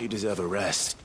You deserve a rest.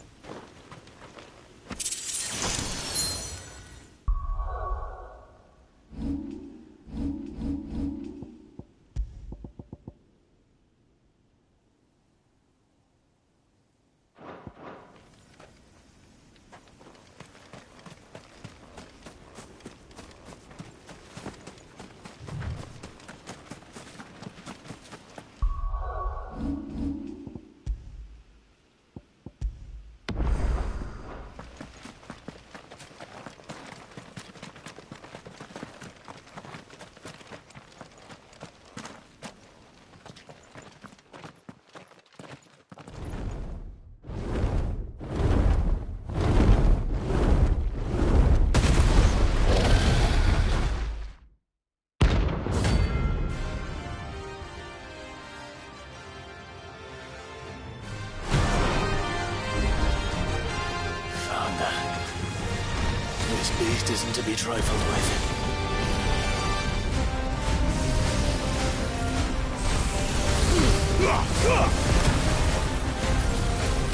This beast isn't to be trifled with.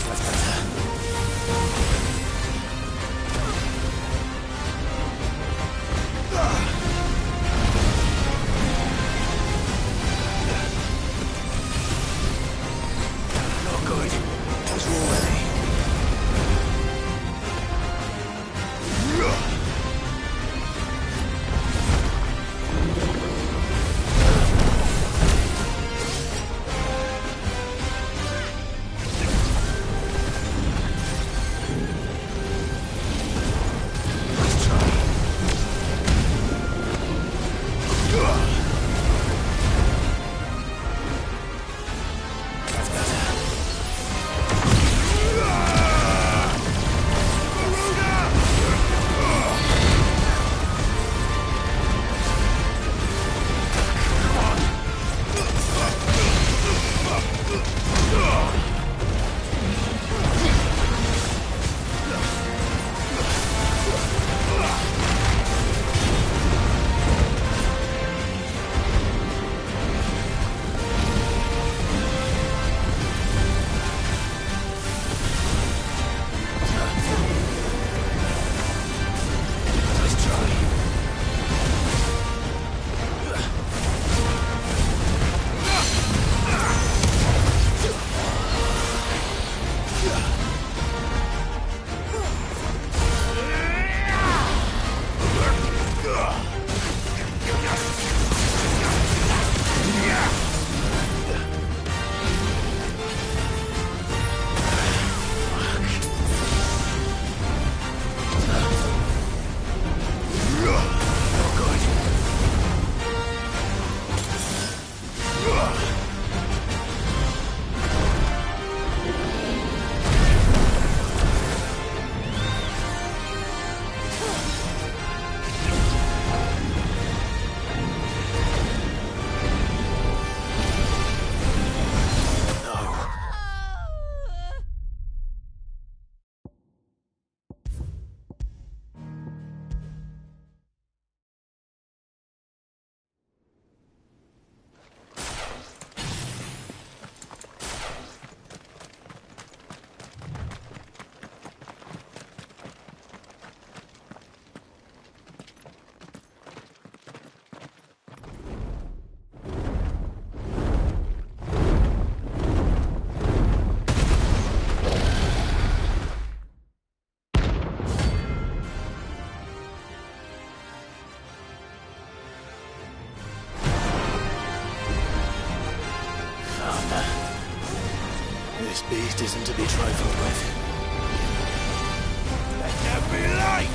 That's better. Not good. That's already. This beast isn't to be trifled with. Let there be light!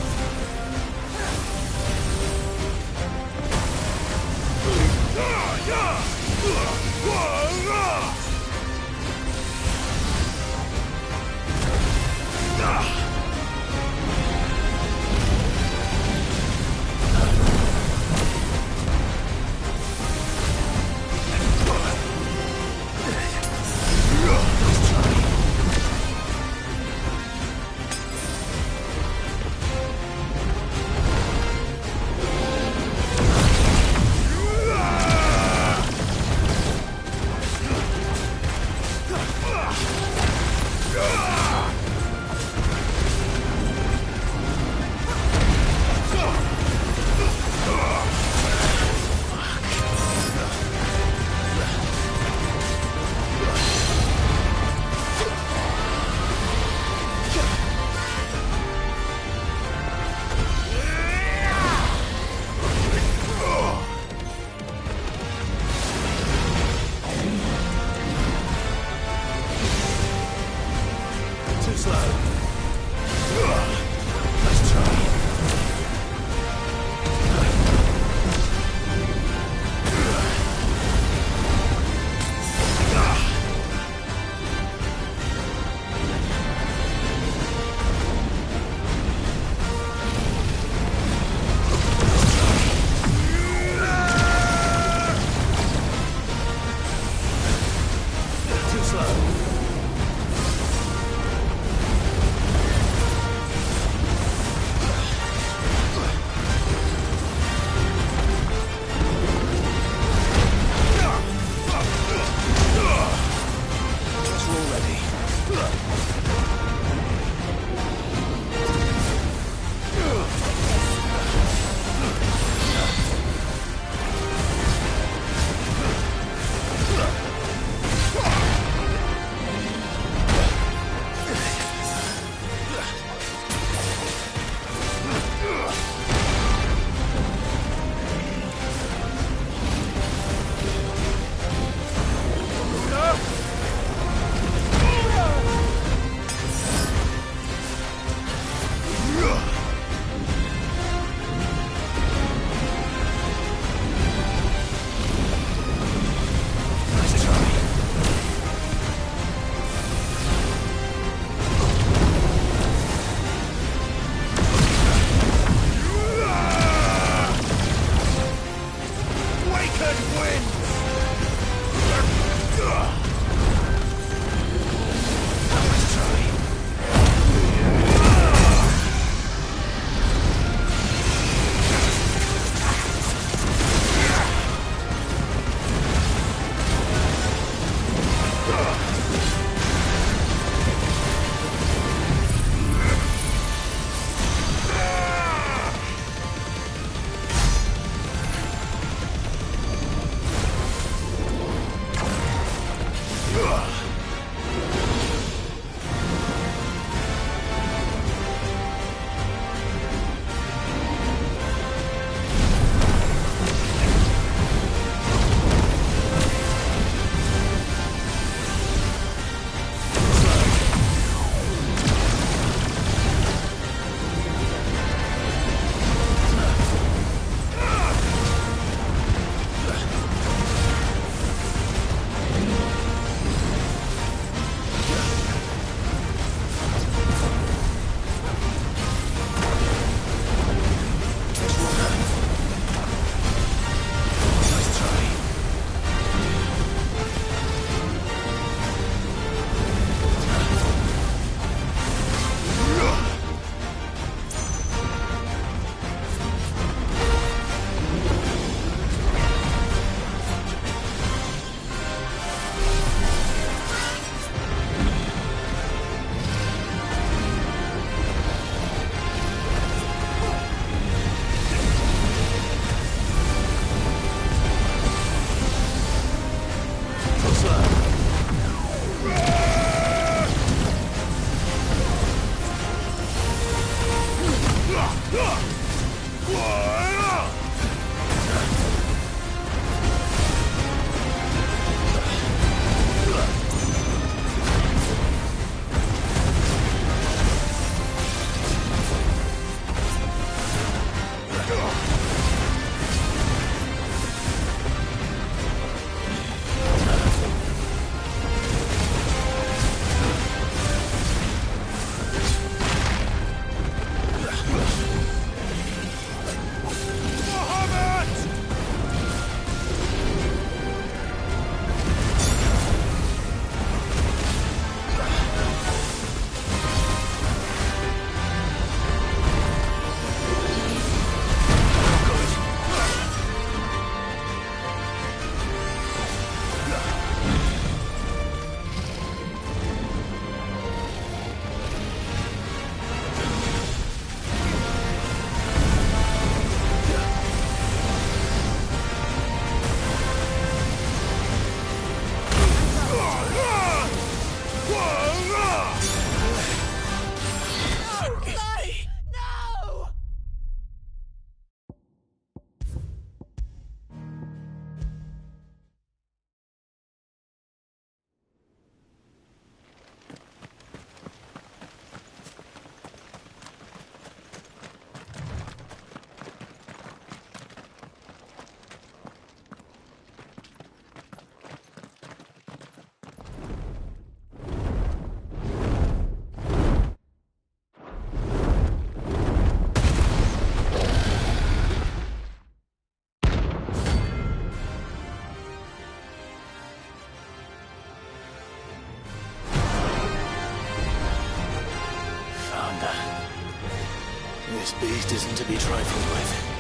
This beast isn't to be trifled with.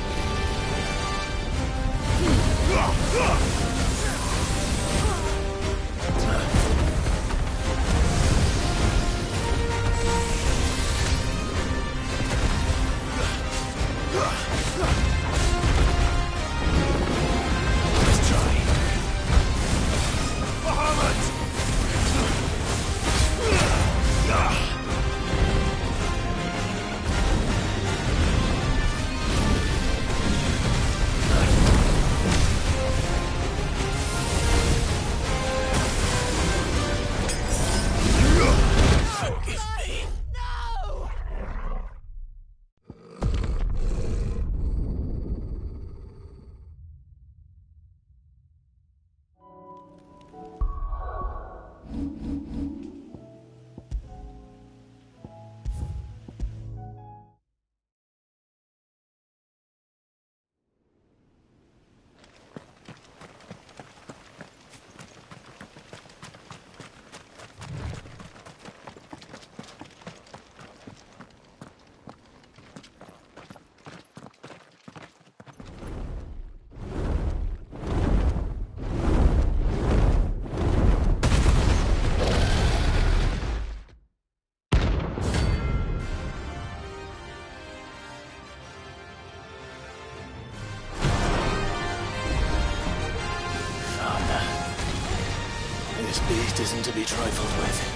This beast isn't to be trifled with.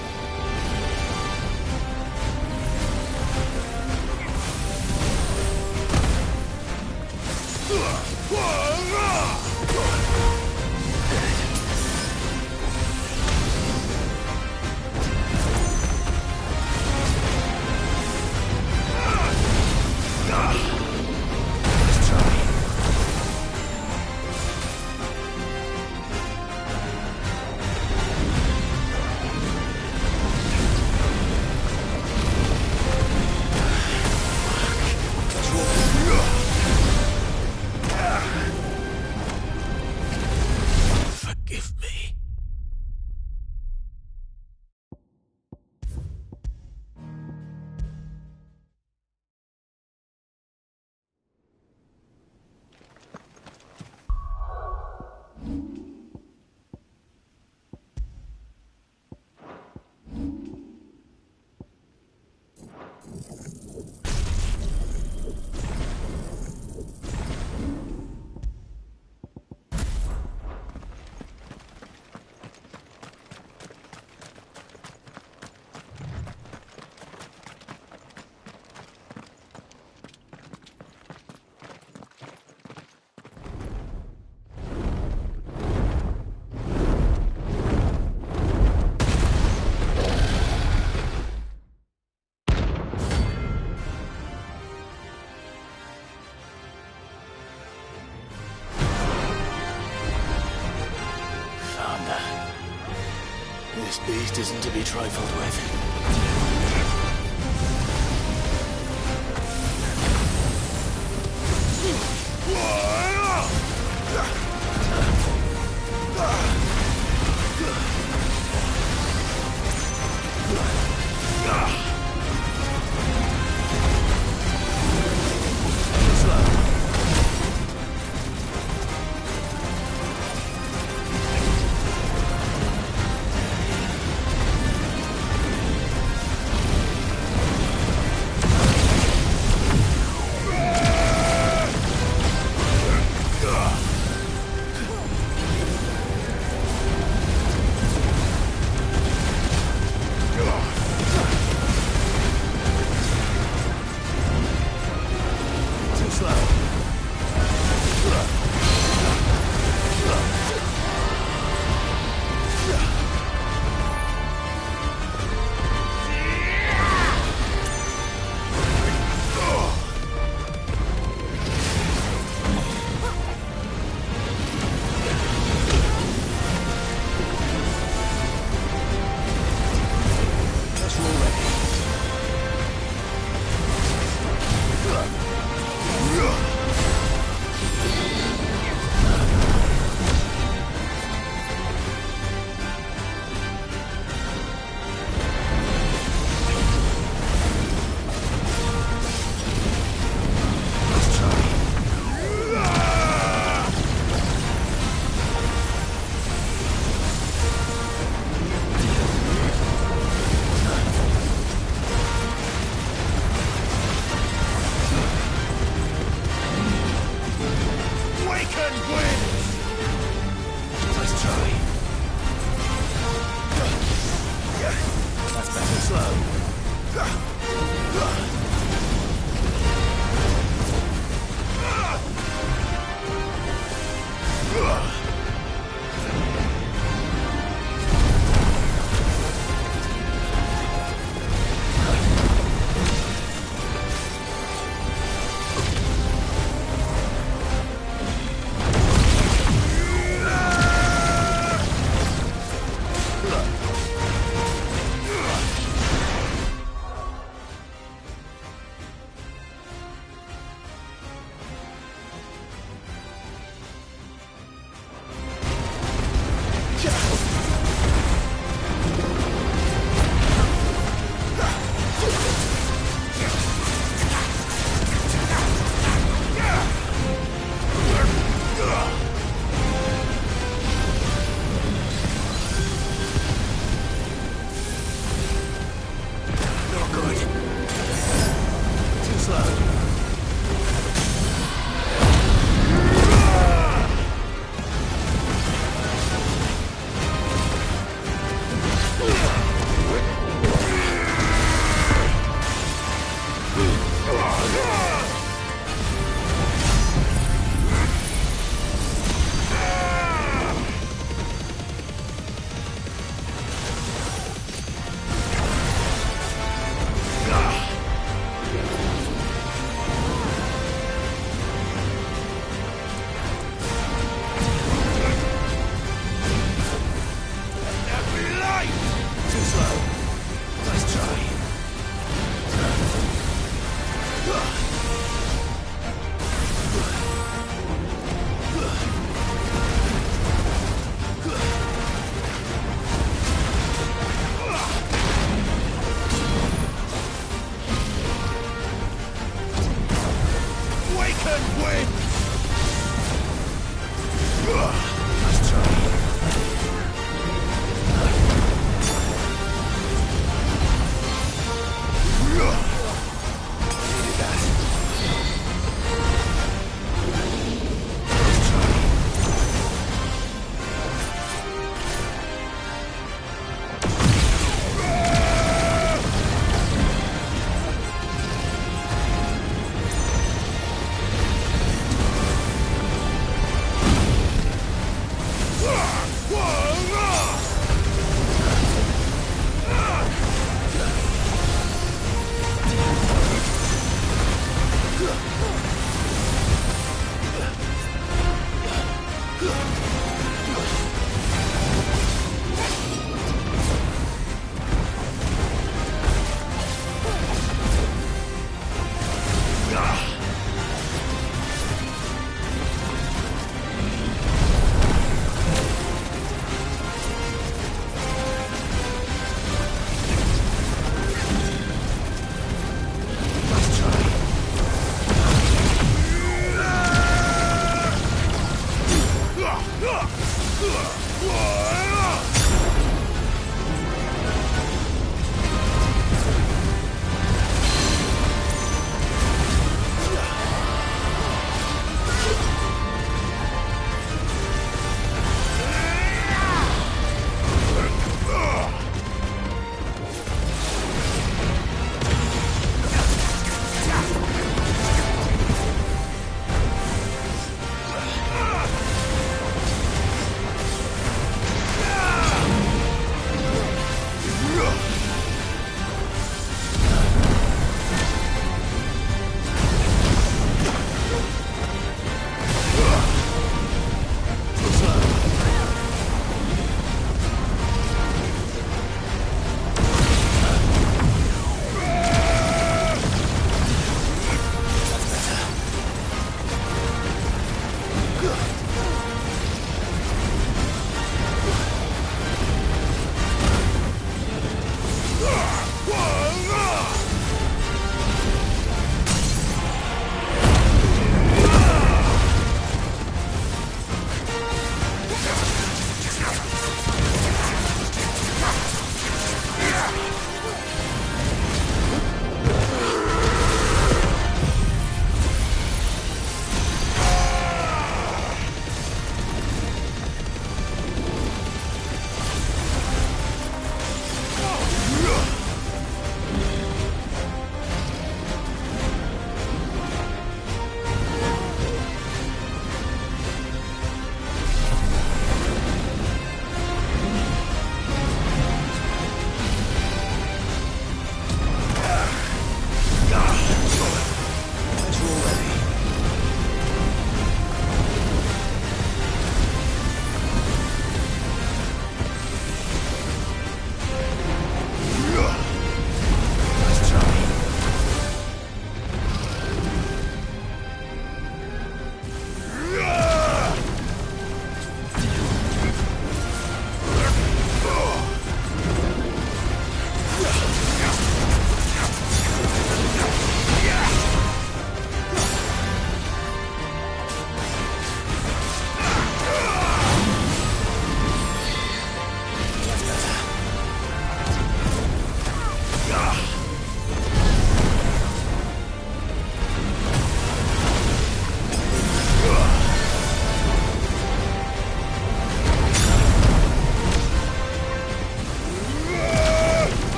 This beast isn't to be trifled with.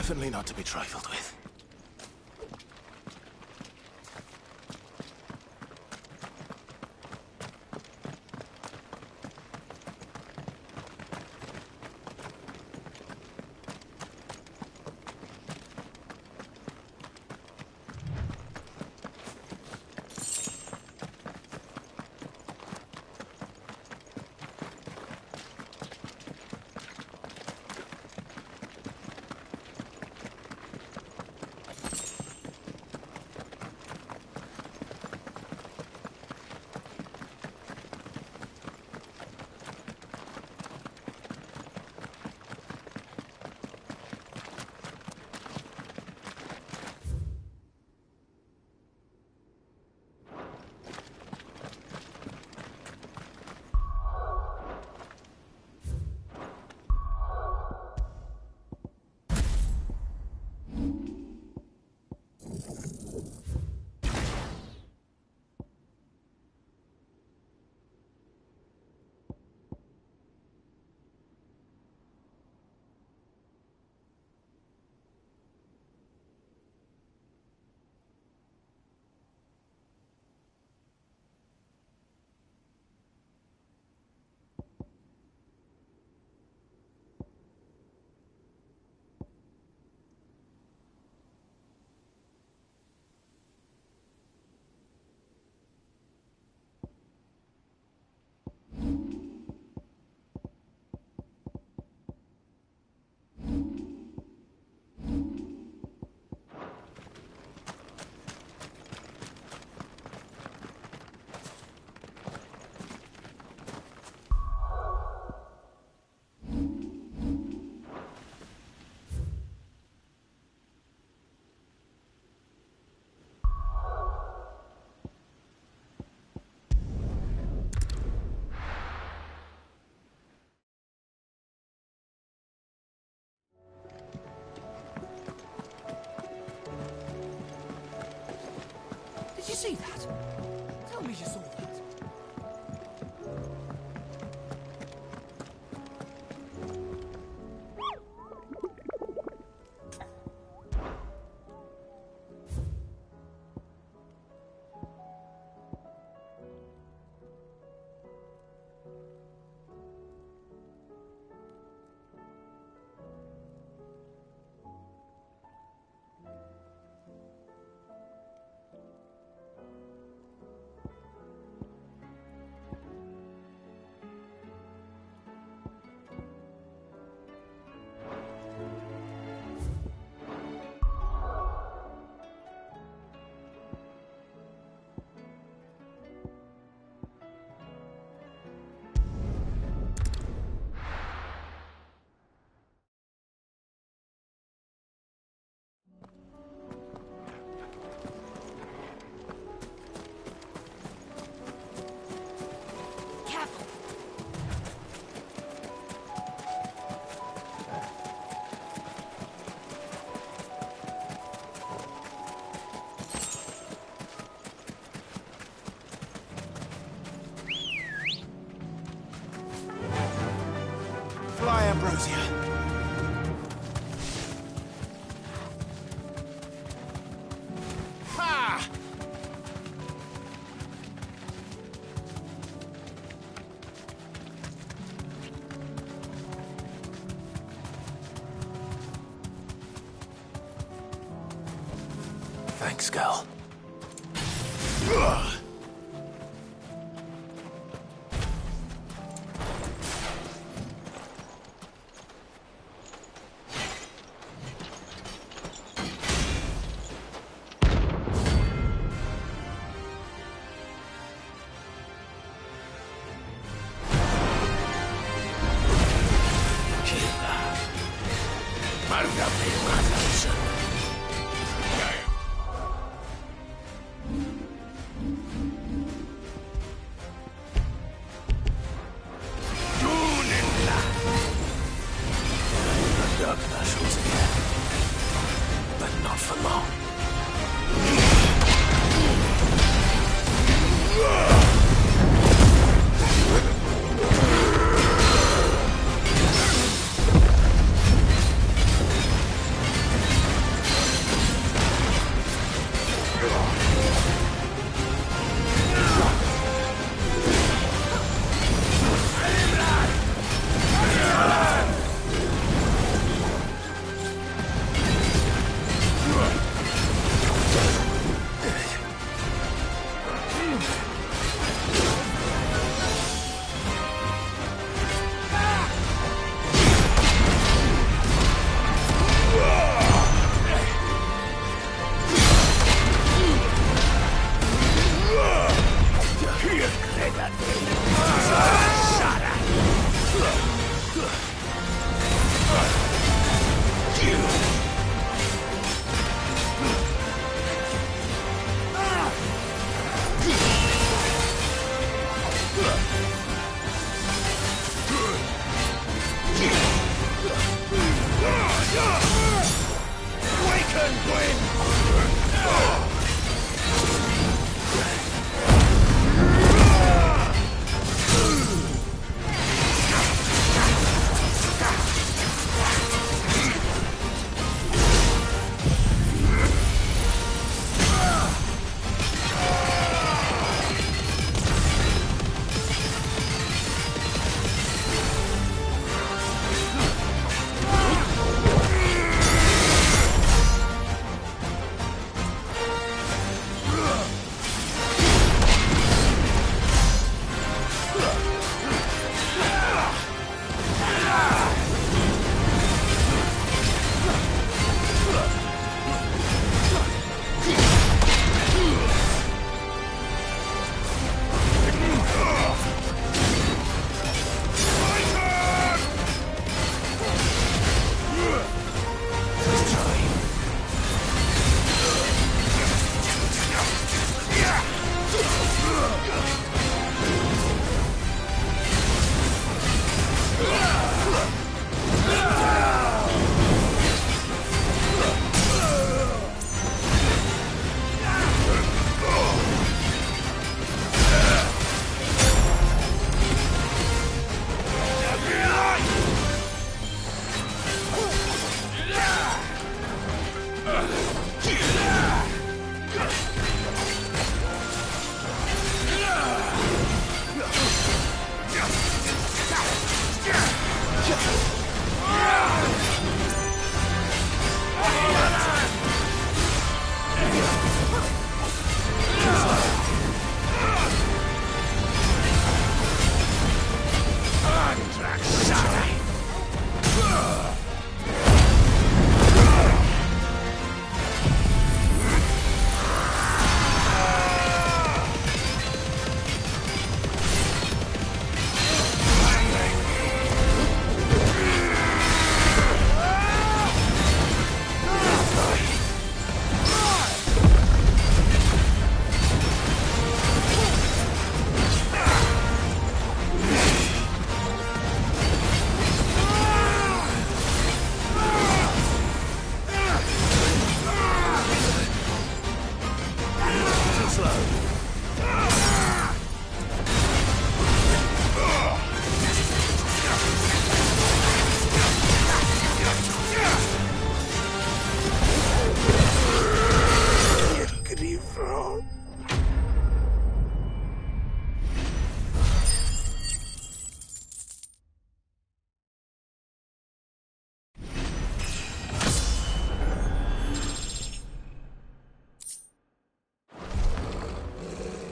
Definitely not to be trifled with. Did you see that? Tell me you saw that. Fly, Ambrosia. Ha! Thanks, Gal. But not for long.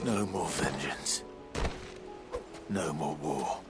No more vengeance. No more war.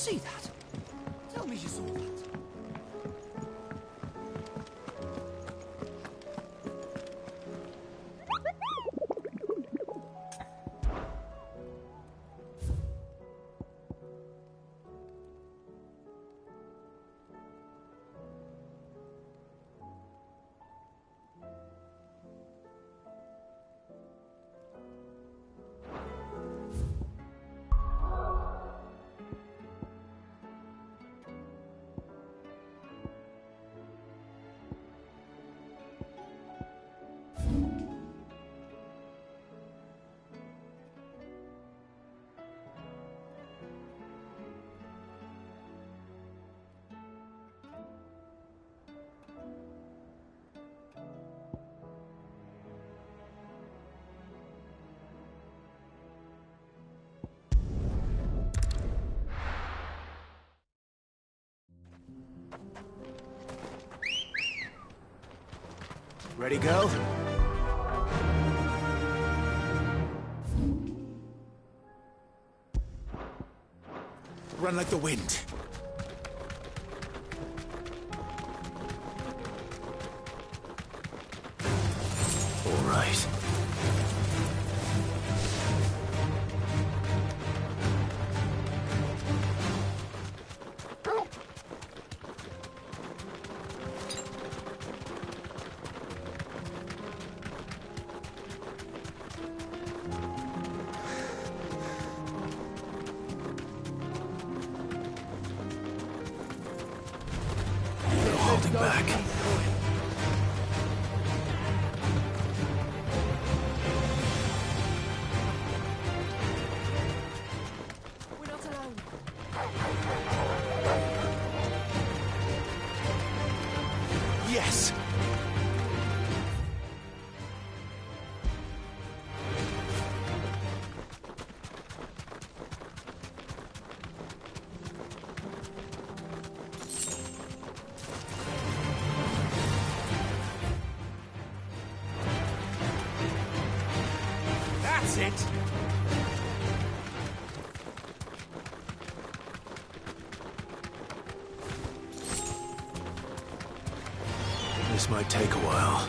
see that? Tell me you saw that. Ready, go? Run like the wind. All right. Holding back. We're not alone. Yes! That's it! This might take a while.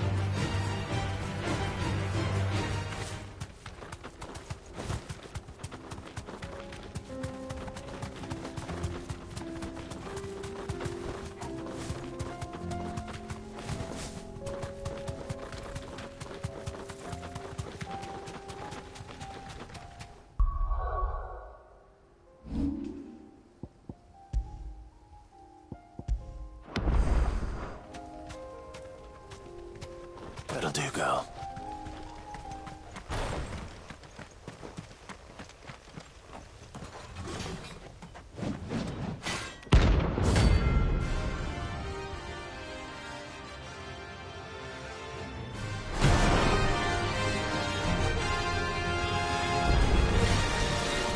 That'll do, girl.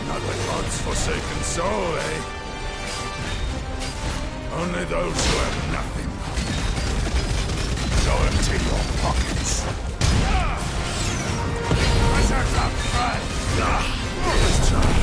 Not the gods' forsaken soul, eh? Only those who have nothing. So empty your pockets. Berserk up, right? This time.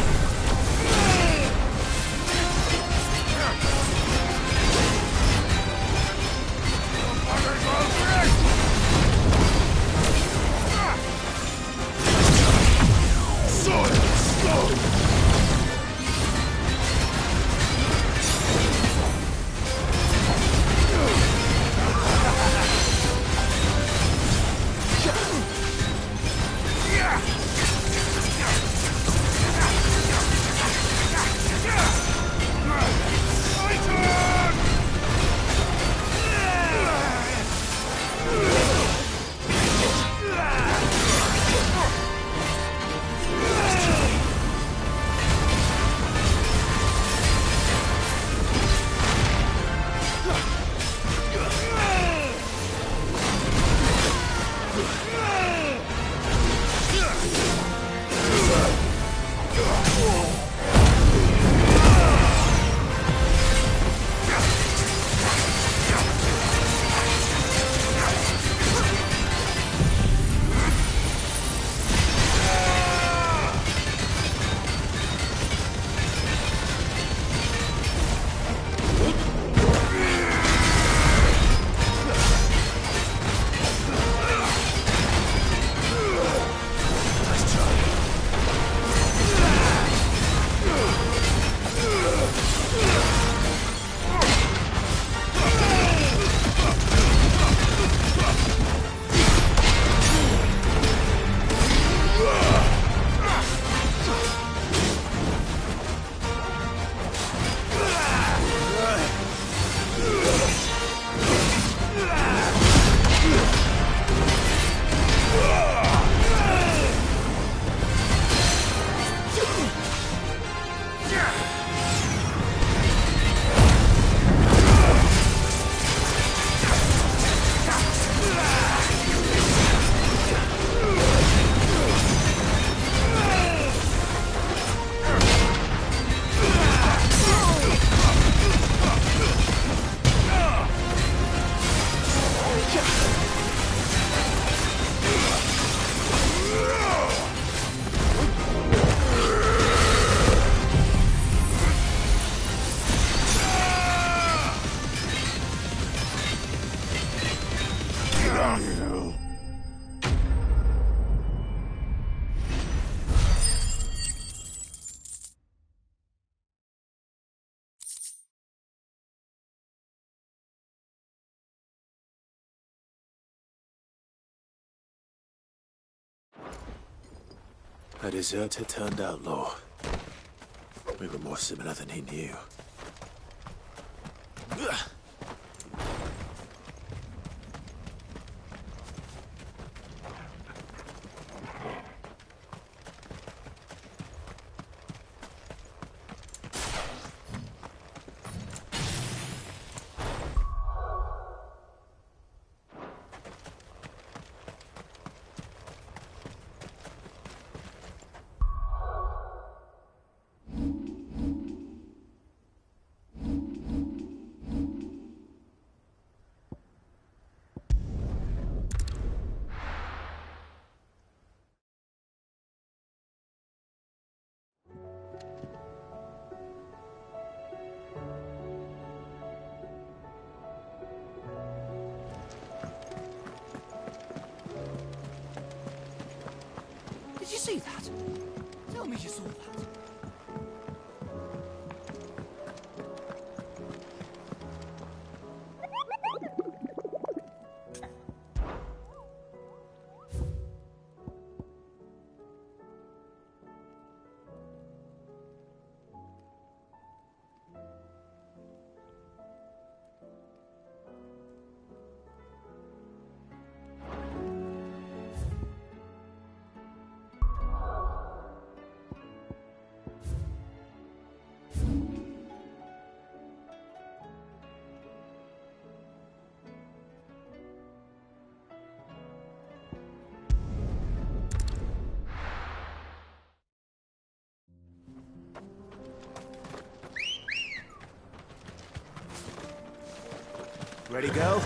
A deserter turned outlaw. We were more similar than he knew. Did you see that? Tell me you saw that. Ready, go?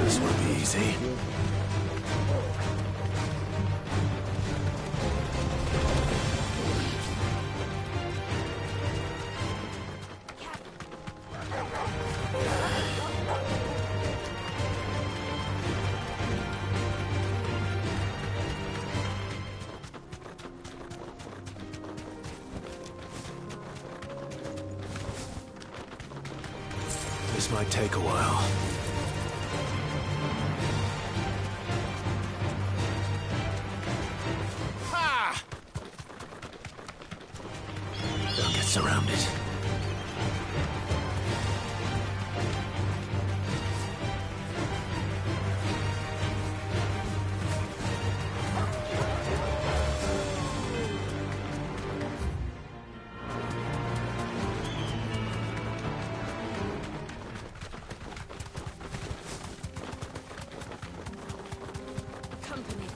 This won't be easy. This might take a while. Don't get surrounded. Company.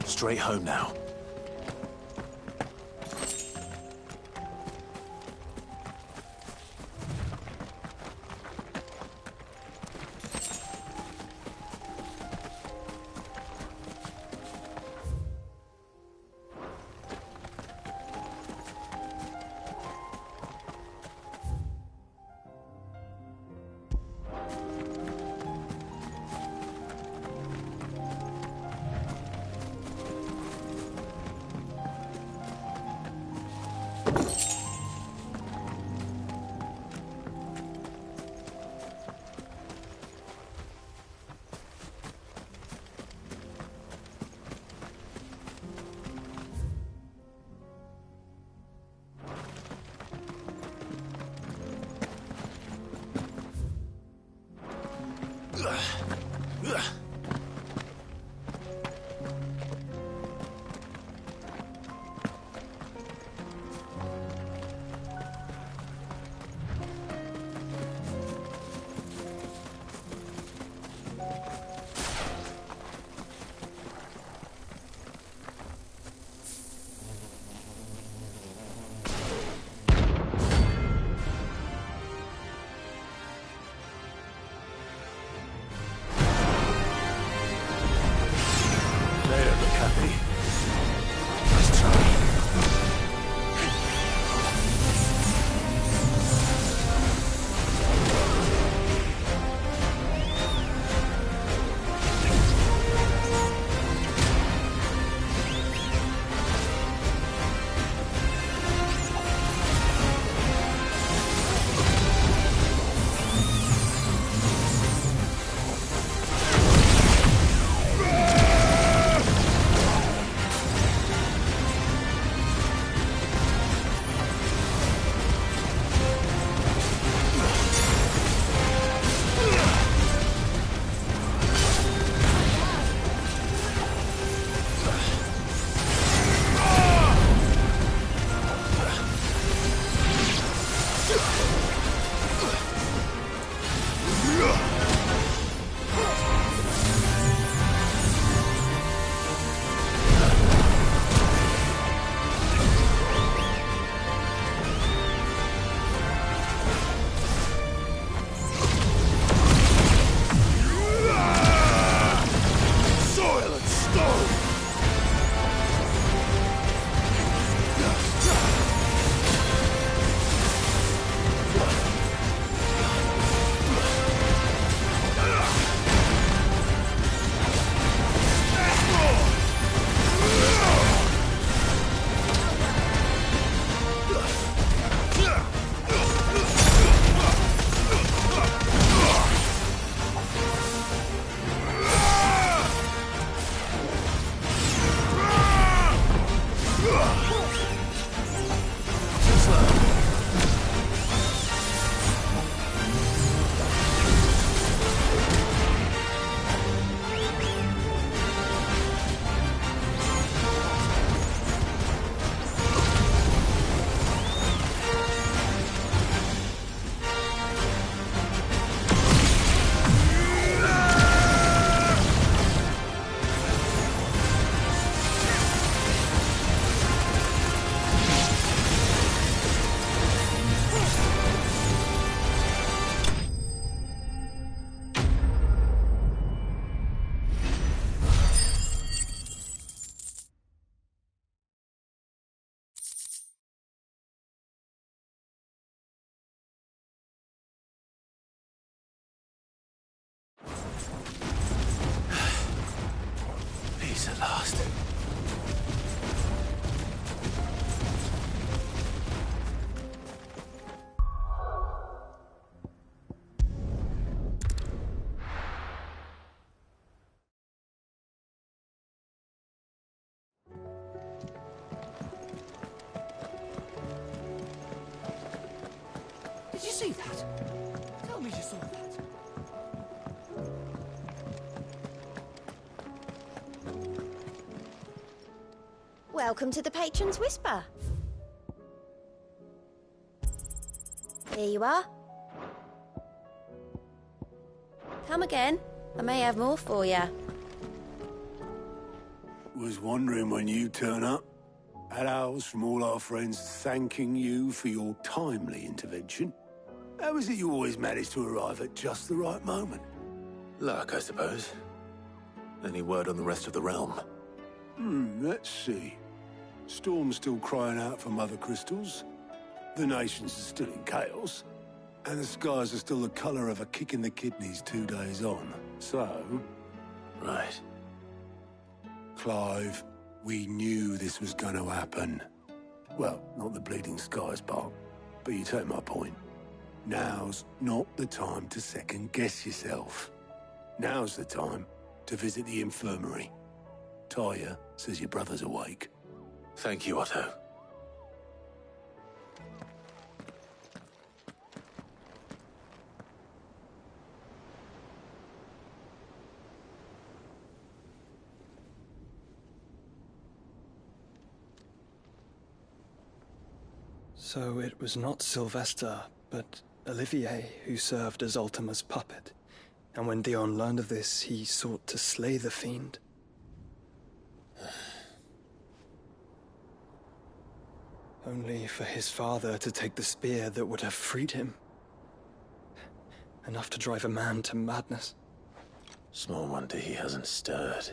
Straight home now. last. Did you see that? Tell me you saw that. Welcome to the Patron's Whisper. Here you are. Come again. I may have more for you. Was wondering when you'd turn up. Had owls from all our friends thanking you for your timely intervention. How is it you always manage to arrive at just the right moment? Luck, I suppose. Any word on the rest of the realm? Let's see. Storm's still crying out for mother crystals. The nations are still in chaos. And the skies are still the colour of a kick in the kidneys 2 days on. So... Right. Clive, we knew this was going to happen. Well, not the bleeding skies part, but you take my point. Now's not the time to second-guess yourself. Now's the time to visit the infirmary. Talia says your brother's awake. Thank you, Otto. So it was not Sylvester, but Olivier who served as Ultima's puppet. And when Dion learned of this, he sought to slay the fiend. Only for his father to take the spear that would have freed him. Enough to drive a man to madness. Small wonder he hasn't stirred.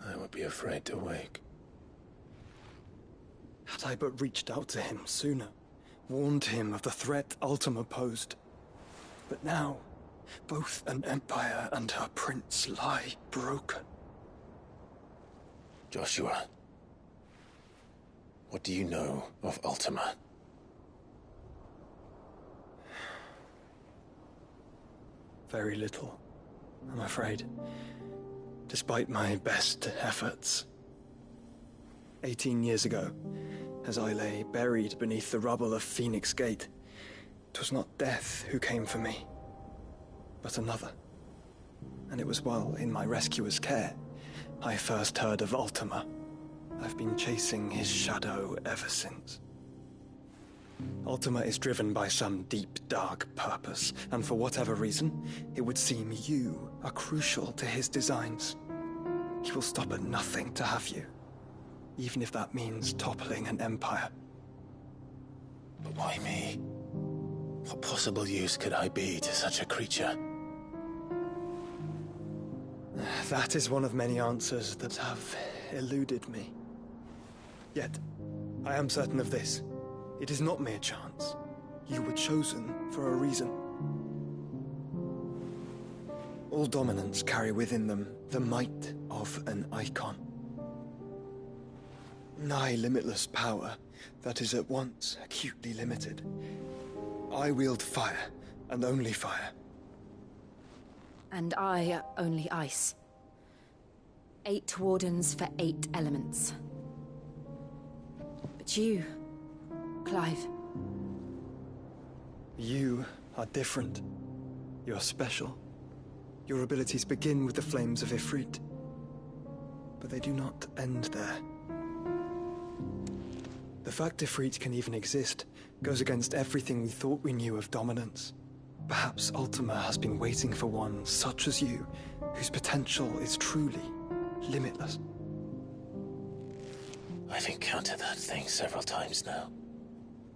I would be afraid to wake. Had I but reached out to him sooner, warned him of the threat Ultima posed. But now, both an empire and her prince lie broken. Joshua, what do you know of Ultima? Very little, I'm afraid. Despite my best efforts. 18 years ago, as I lay buried beneath the rubble of Phoenix Gate, 'twas not death who came for me, but another. And it was while in my rescuer's care, I first heard of Ultima. I've been chasing his shadow ever since. Ultima is driven by some deep, dark purpose, and for whatever reason, it would seem you are crucial to his designs. He will stop at nothing to have you, even if that means toppling an empire. But why me? What possible use could I be to such a creature? That is one of many answers that have eluded me. Yet, I am certain of this. It is not mere chance. You were chosen for a reason. All dominants carry within them the might of an icon. Nigh limitless power that is at once acutely limited. I wield fire, and only fire. And I only ice. 8 wardens for 8 elements. But you, Clive. You are different. You're special. Your abilities begin with the flames of Ifrit. But they do not end there. The fact Ifrit can even exist goes against everything we thought we knew of dominance. Perhaps Ultima has been waiting for one such as you, whose potential is truly limitless. I've encountered that thing several times now.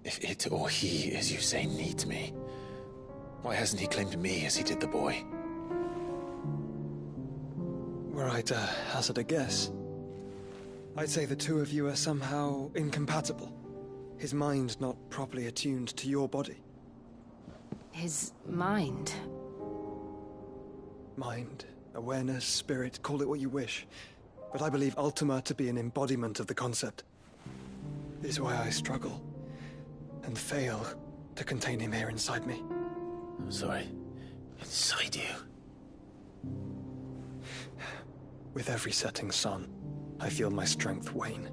If it or he, as you say, needs me, why hasn't he claimed me as he did the boy? Were I to hazard a guess, I'd say the two of you are somehow incompatible. His mind not properly attuned to your body. His mind. Mind awareness, spirit, call it what you wish. But I believe Ultima to be an embodiment of the concept. It is why I struggle and fail to contain him here inside me. I'm sorry. Inside you? With every setting sun, I feel my strength wane.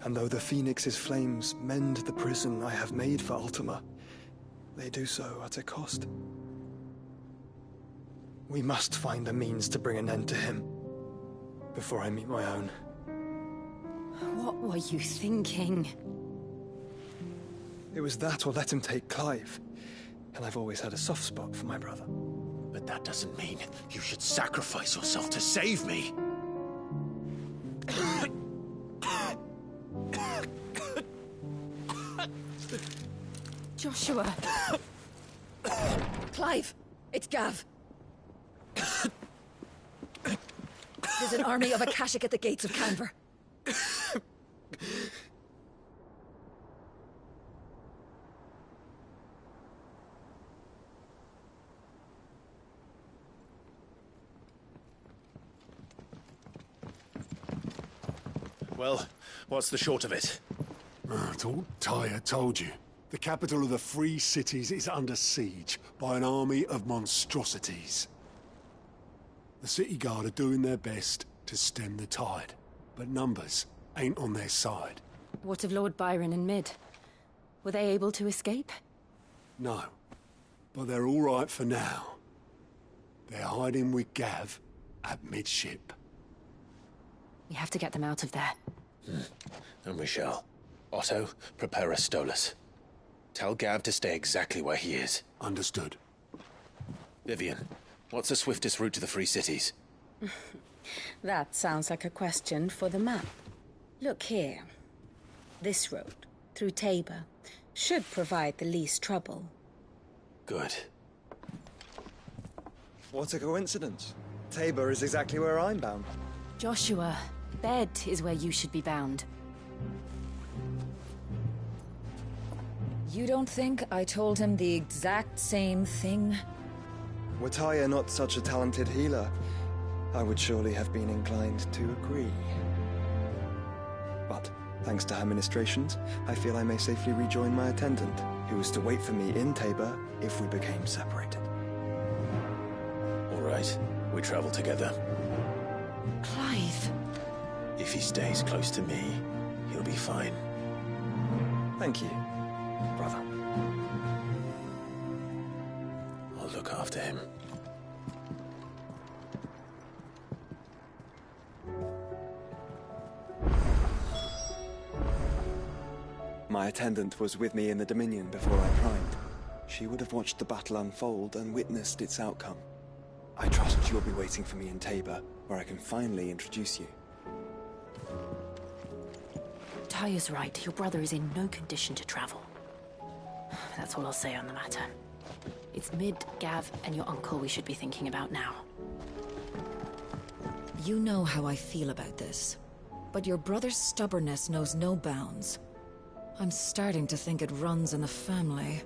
And though the Phoenix's flames mend the prison I have made for Ultima, they do so at a cost. We must find a means to bring an end to him before I meet my own. What were you thinking? It was that or let him take Clive. And I've always had a soft spot for my brother. But that doesn't mean you should sacrifice yourself to save me. Joshua! Clive! It's Gav! There's an army of Akashic at the gates of Canver. Well, what's the short of it? It's all Tyre told you. The capital of the Free Cities is under siege by an army of monstrosities. The City Guard are doing their best to stem the tide, but numbers ain't on their side. What of Lord Byron and Mid? Were they able to escape? No, but they're all right for now. They're hiding with Gav at midship. We have to get them out of there. And we shall. Otto, prepare a Stolas. Tell Gav to stay exactly where he is. Understood. Vivian, what's the swiftest route to the Free Cities? That sounds like a question for the map. Look here. This road, through Tabor, should provide the least trouble. Good. What a coincidence. Tabor is exactly where I'm bound. Joshua, bed is where you should be bound. You don't think I told him the exact same thing? Were Tyre not such a talented healer, I would surely have been inclined to agree. But, thanks to her ministrations, I feel I may safely rejoin my attendant, who was to wait for me in Tabor if we became separated. All right, we travel together. Clive! If he stays close to me, he'll be fine. Thank you, brother. I'll look after him. My attendant was with me in the Dominion before I primed. She would have watched the battle unfold and witnessed its outcome. I trust you'll be waiting for me in Tabor, where I can finally introduce you. Tyre's right. Your brother is in no condition to travel. That's all I'll say on the matter. It's Mid, Gav, and your uncle we should be thinking about now. You know how I feel about this, but your brother's stubbornness knows no bounds. I'm starting to think it runs in the family.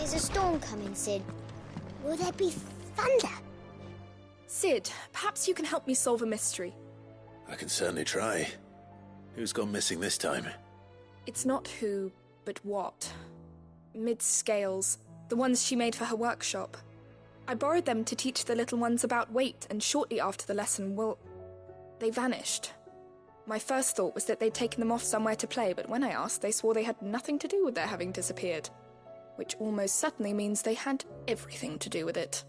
Is a storm coming, Sid? Will there be thunder? Sid, perhaps you can help me solve a mystery. I can certainly try. Who's gone missing this time? It's not who, but what. Mid's scales, the ones she made for her workshop. I borrowed them to teach the little ones about weight, and shortly after the lesson, well, they vanished. My first thought was that they'd taken them off somewhere to play, but when I asked, they swore they had nothing to do with their having disappeared. Which almost certainly means they had everything to do with it.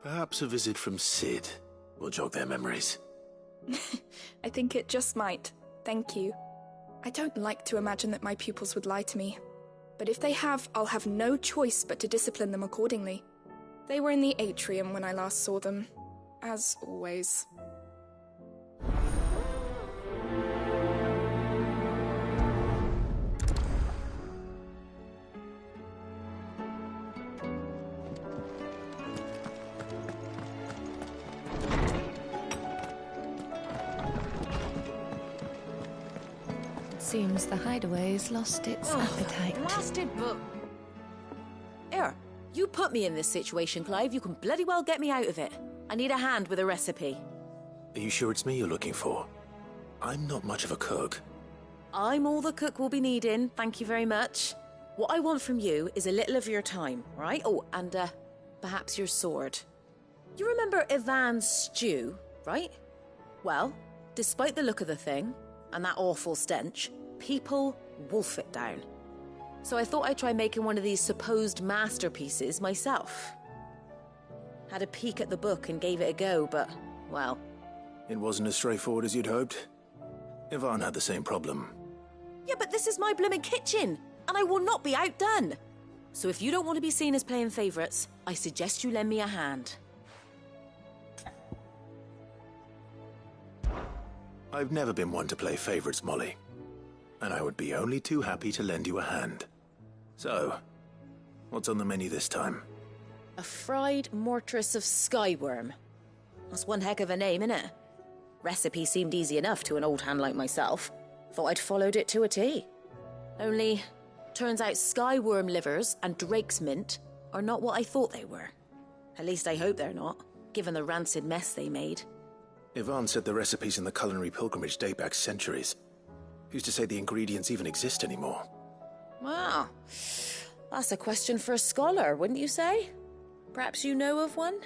Perhaps a visit from Sid will jog their memories. I think it just might. Thank you. I don't like to imagine that my pupils would lie to me. But if they have, I'll have no choice but to discipline them accordingly. They were in the atrium when I last saw them. As always. Seems the hideaway's lost its appetite. Blasted book. Here, you put me in this situation, Clive. You can bloody well get me out of it. I need a hand with a recipe. Are you sure it's me you're looking for? I'm not much of a cook. I'm all the cook will be needing, thank you very much. What I want from you is a little of your time, right? Oh, and perhaps your sword. You remember Ivan's stew, right? Well, despite the look of the thing, and that awful stench, people wolf it down. So I thought I'd try making one of these supposed masterpieces myself. Had a peek at the book and gave it a go, but, well... It wasn't as straightforward as you'd hoped. Ivan had the same problem. Yeah, but this is my blimmin' kitchen, and I will not be outdone. So if you don't want to be seen as playing favourites, I suggest you lend me a hand. I've never been one to play favourites, Molly. And I would be only too happy to lend you a hand. So, what's on the menu this time? A fried mortress of skyworm. That's one heck of a name, innit? Recipe seemed easy enough to an old hand like myself. Thought I'd followed it to a T. Only, turns out skyworm livers and drake's mint are not what I thought they were. At least I hope they're not, given the rancid mess they made. Ivan said the recipes in the culinary pilgrimage date back centuries. Who's to say the ingredients even exist anymore? Wow. That's a question for a scholar, wouldn't you say? Perhaps you know of one?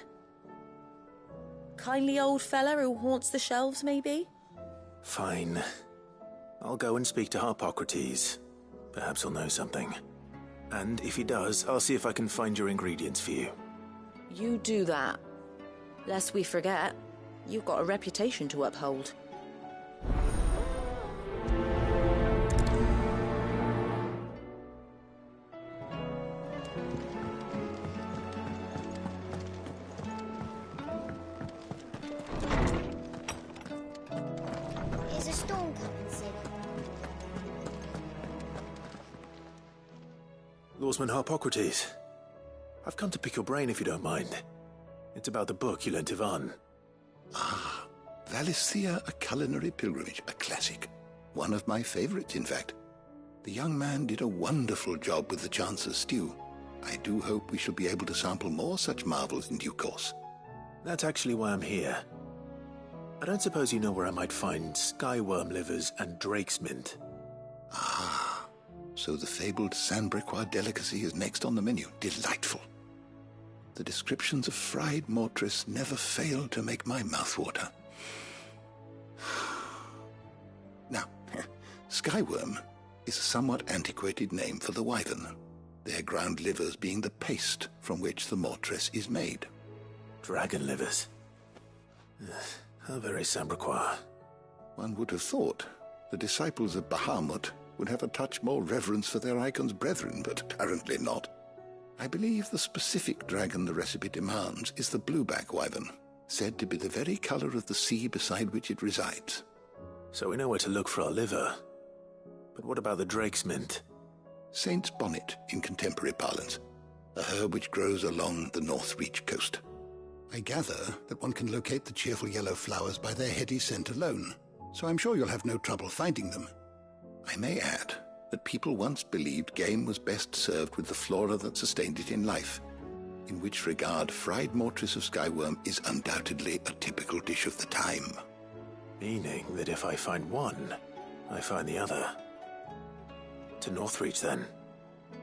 Kindly old fella who haunts the shelves, maybe? Fine. I'll go and speak to Harpocrates. Perhaps he'll know something. And if he does, I'll see if I can find your ingredients for you. You do that. Lest we forget, you've got a reputation to uphold. Is a storm coming, Sid? Lawsman Harpocrates. I've come to pick your brain if you don't mind. It's about the book you lent Ivan. Ah, Valisthea, A Culinary Pilgrimage, a classic. One of my favorites, in fact. The young man did a wonderful job with the Chance's stew. I do hope we shall be able to sample more such marvels in due course. That's actually why I'm here. I don't suppose you know where I might find skyworm livers and drake's mint. Ah, so the fabled Sandbrequois delicacy is next on the menu. Delightful. The descriptions of fried mortress never fail to make my mouth water. Now, skyworm is a somewhat antiquated name for the wyvern, their ground livers being the paste from which the mortress is made. Dragon livers. How very Sandbrequois. One would have thought the disciples of Bahamut would have a touch more reverence for their icon's brethren, but apparently not. I believe the specific dragon the recipe demands is the blueback wyvern, said to be the very color of the sea beside which it resides. So we know where to look for our liver. But what about the drake's mint? Saint's bonnet in contemporary parlance, a herb which grows along the North Reach coast. I gather that one can locate the cheerful yellow flowers by their heady scent alone, so I'm sure you'll have no trouble finding them. I may add that people once believed game was best served with the flora that sustained it in life, in which regard fried mortress of skyworm is undoubtedly a typical dish of the time. Meaning that if I find one, I find the other. To Northreach, then.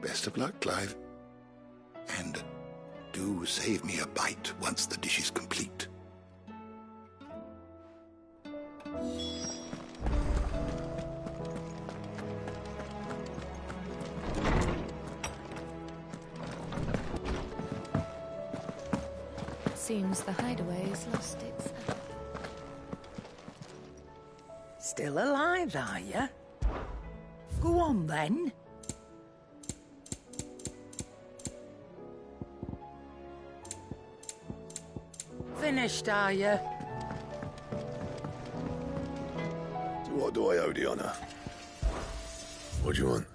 Best of luck, Clive. And do save me a bite once the dish is complete. Seems the hideaway's lost its... Still alive, are you? Go on, then. Finished, are you? What do I owe the honor? What do you want?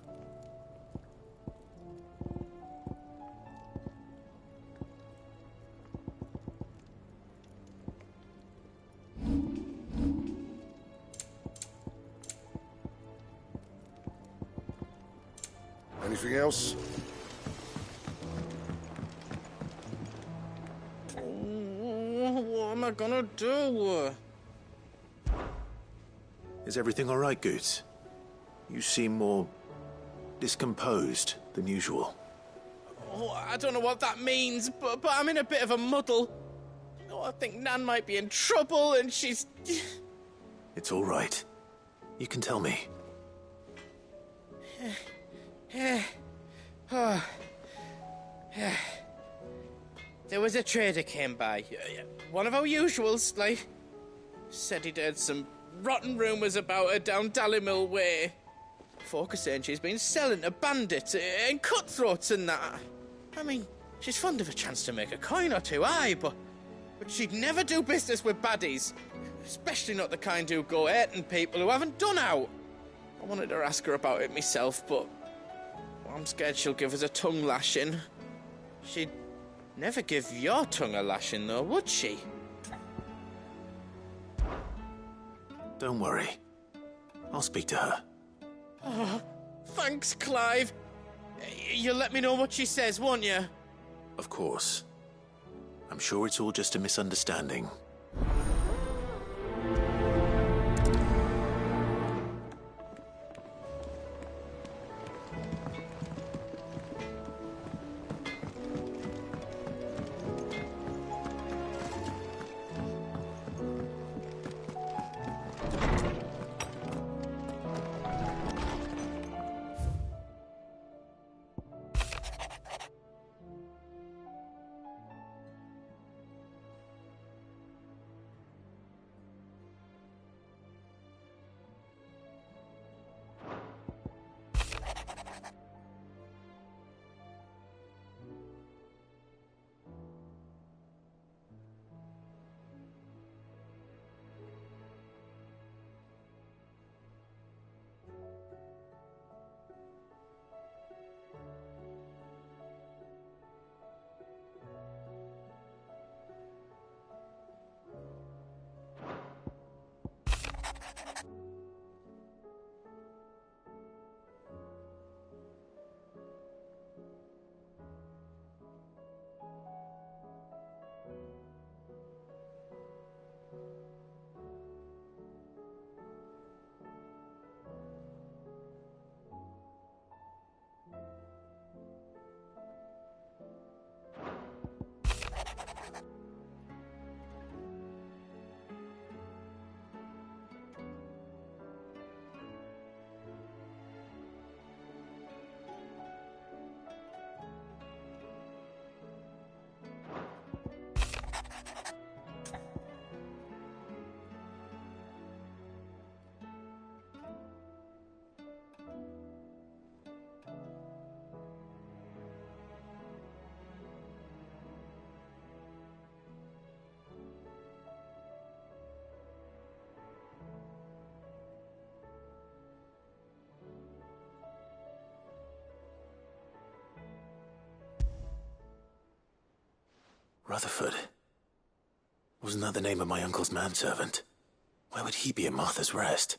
Anything else? What am I gonna do? Is everything all right, Goots? You seem more discomposed than usual. Oh, I don't know what that means, but I'm in a bit of a muddle. Oh, I think Nan might be in trouble, and she's... It's all right. You can tell me. There was a trader came by. One of our usuals, like... Said he'd heard some rotten rumours about her down Dallymill Way. Folk are saying she's been selling to bandits and cutthroats and that. I mean, she's fond of a chance to make a coin or two, aye, but she'd never do business with baddies. Especially not the kind who go hurting people who haven't done out. I wanted to ask her about it myself, but I'm scared she'll give us a tongue lashing. She'd never give your tongue a lashing, though, would she? Don't worry. I'll speak to her. Oh, thanks, Clive. You'll let me know what she says, won't you? Of course. I'm sure it's all just a misunderstanding. Rutherford. Wasn't that the name of my uncle's manservant? Why would he be at Martha's Rest?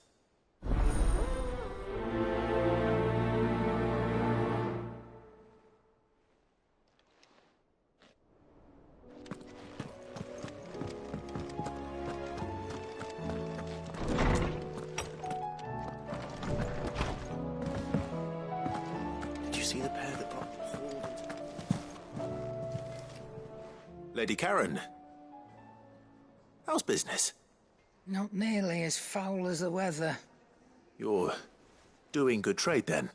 Did you see the pair that got hauled into... Lady Karen. How's business? Not nearly as foul as the weather. You're doing good trade, then?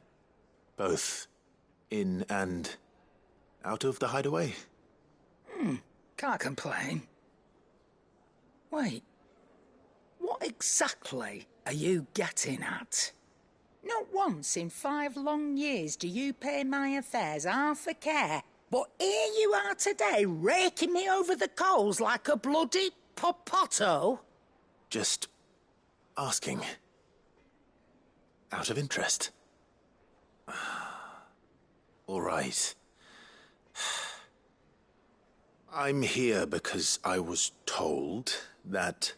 Both in and out of the hideaway? Can't complain. Wait. What exactly are you getting at? Not once in 5 long years do you pay my affairs half a care, but here you are today, raking me over the coals like a bloody popoto? Just asking. Out of interest. All right. I'm here because I was told that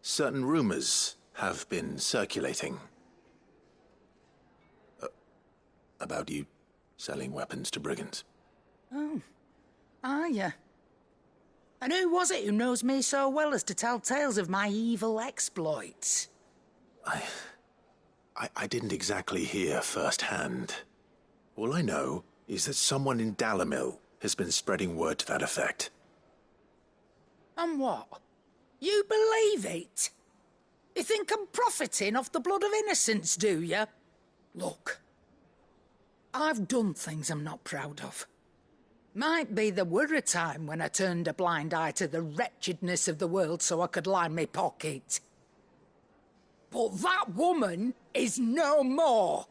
certain rumors have been circulating. About you selling weapons to brigands. Oh, are you? And who was it who knows me so well as to tell tales of my evil exploits? I didn't exactly hear firsthand. All I know is that someone in Dalimil has been spreading word to that effect. And what? You believe it? You think I'm profiting off the blood of innocents, do you? Look, I've done things I'm not proud of. Might be there were a time when I turned a blind eye to the wretchedness of the world so I could line my pocket. But that woman is no more.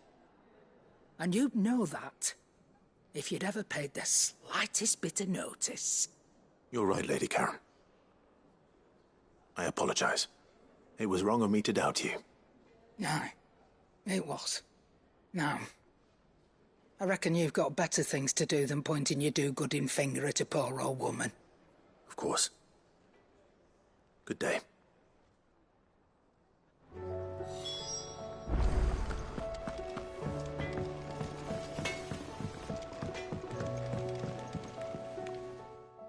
And you'd know that if you'd ever paid the slightest bit of notice. You're right, Lady Karen. I apologize. It was wrong of me to doubt you. Aye, it was. Now, I reckon you've got better things to do than pointing your do-gooding finger at a poor old woman. Of course. Good day.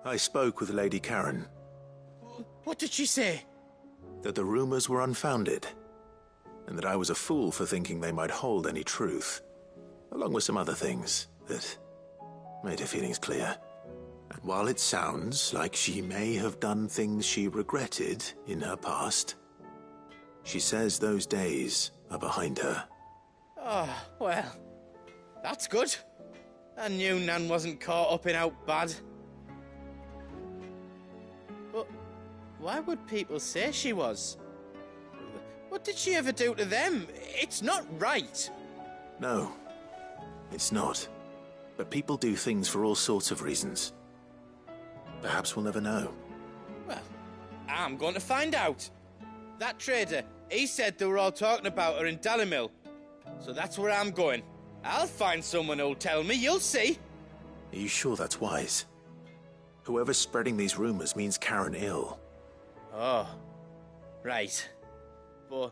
I spoke with Lady Karen. What did she say? That the rumors were unfounded, and that I was a fool for thinking they might hold any truth, along with some other things that made her feelings clear. And while it sounds like she may have done things she regretted in her past, she says those days are behind her. Oh, well, that's good. I knew Nan wasn't caught up in out bad. But why would people say she was? What did she ever do to them? It's not right. No, it's not. But people do things for all sorts of reasons. Perhaps we'll never know. Well, I'm going to find out. That trader, he said they were all talking about her in Dalimil. So that's where I'm going. I'll find someone who'll tell me, you'll see. Are you sure that's wise? Whoever's spreading these rumors means Karen ill. Oh, right. But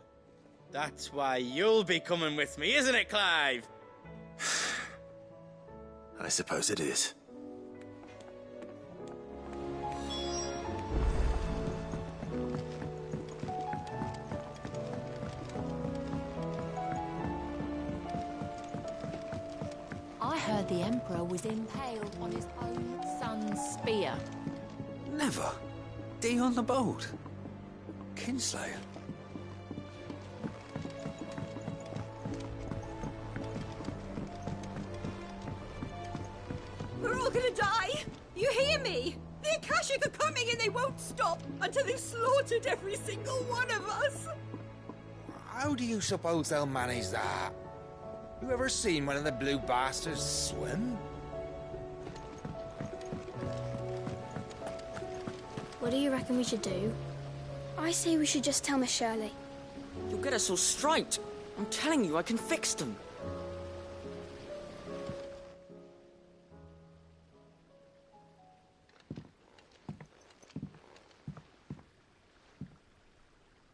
that's why you'll be coming with me, isn't it, Clive? I suppose it is. I heard the Emperor was impaled on his own son's spear. Never. Dee on the boat. Kinslayer. We're all gonna die! You hear me? The Akashic are coming and they won't stop until they've slaughtered every single one of us! How do you suppose they'll manage that? You ever seen one of the blue bastards swim? What do you reckon we should do? I say we should just tell Miss Shirley. You'll get us all straight. I'm telling you, I can fix them.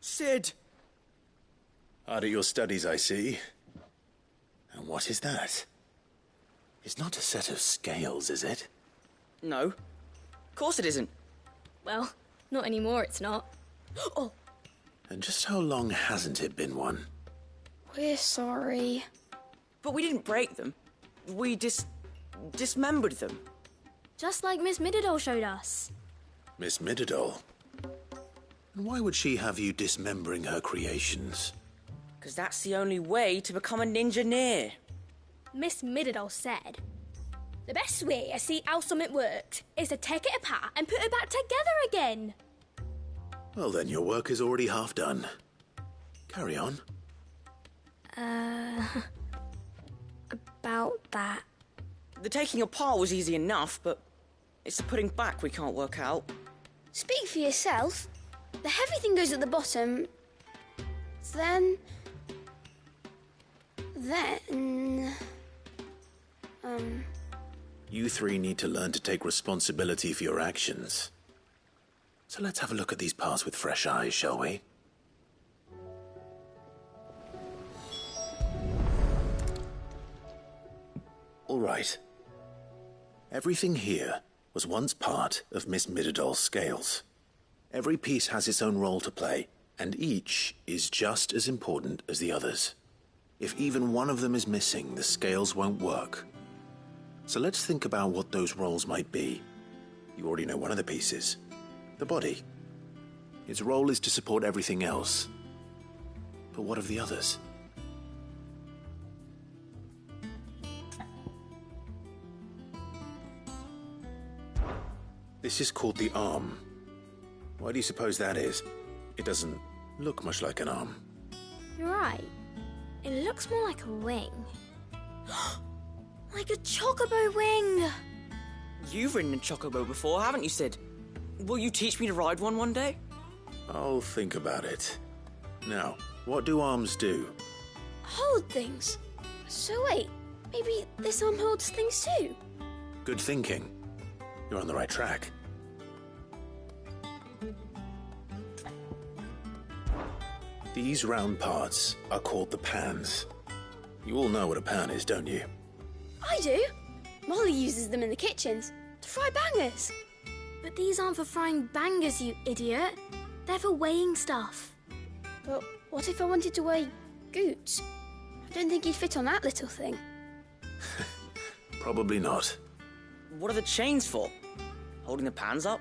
Sid! Hard at your studies, I see. And what is that? It's not a set of scales, is it? No. Of course it isn't. Well, not anymore, it's not. Oh! And just how long hasn't it been one? We're sorry. But we didn't break them. we dismembered them. Just like Miss Mididol showed us. Miss Mididol? And why would she have you dismembering her creations? Because that's the only way to become a ninja-near. Miss Mididol said, the best way to see how something worked is to take it apart and put it back together again. Well, then your work is already half done. Carry on. About that. The taking apart was easy enough, but it's the putting back we can't work out. Speak for yourself. The heavy thing goes at the bottom. Then... You three need to learn to take responsibility for your actions. So let's have a look at these parts with fresh eyes, shall we? All right. Everything here was once part of Miss Mididol's scales. Every piece has its own role to play, and each is just as important as the others. If even one of them is missing, the scales won't work. So let's think about what those roles might be. You already know one of the pieces. The body. Its role is to support everything else. But what of the others? This is called the arm. Why do you suppose that is? It doesn't look much like an arm. You're right. It looks more like a wing. Like a chocobo wing! You've ridden a chocobo before, haven't you, Sid? Will you teach me to ride one day? I'll think about it. Now, what do arms do? Hold things. So wait, maybe this arm holds things too? Good thinking. You're on the right track. These round parts are called the pans. You all know what a pan is, don't you? I do. Molly uses them in the kitchens to fry bangers. But these aren't for frying bangers, you idiot. They're for weighing stuff. But what if I wanted to weigh Goots? I don't think he'd fit on that little thing. Probably not. What are the chains for? Holding the pans up?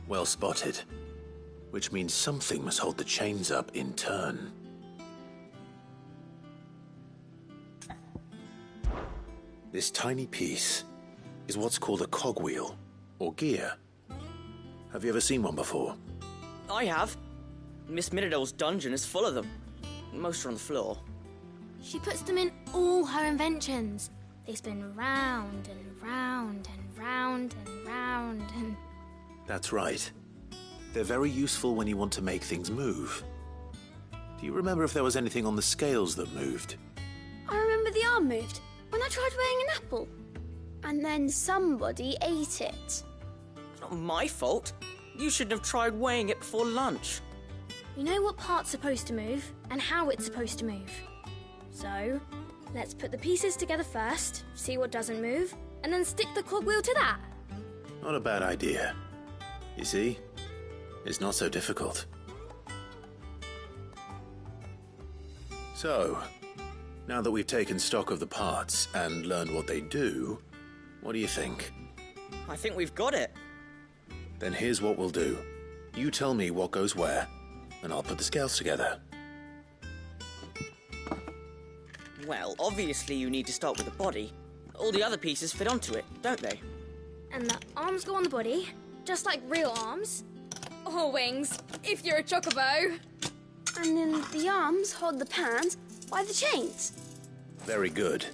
Well spotted. Which means something must hold the chains up in turn. This tiny piece is what's called a cogwheel, or gear. Have you ever seen one before? I have. Miss Mididol's dungeon is full of them. Most are on the floor. She puts them in all her inventions. They spin round and round and round and round and... That's right. They're very useful when you want to make things move. Do you remember if there was anything on the scales that moved? I remember the arm moved when I tried weighing an apple. And then somebody ate it. It's not my fault. You shouldn't have tried weighing it before lunch. You know what part's supposed to move and how it's supposed to move. So, let's put the pieces together first, see what doesn't move, and then stick the cogwheel to that. Not a bad idea. You see? It's not so difficult. So, now that we've taken stock of the parts and learned what they do, what do you think? I think we've got it. Then here's what we'll do. You tell me what goes where, and I'll put the scales together. Well, obviously you need to start with the body. All the other pieces fit onto it, don't they? And the arms go on the body, just like real arms. Or wings, if you're a chocobo. And then the arms hold the pans by the chains. Very good.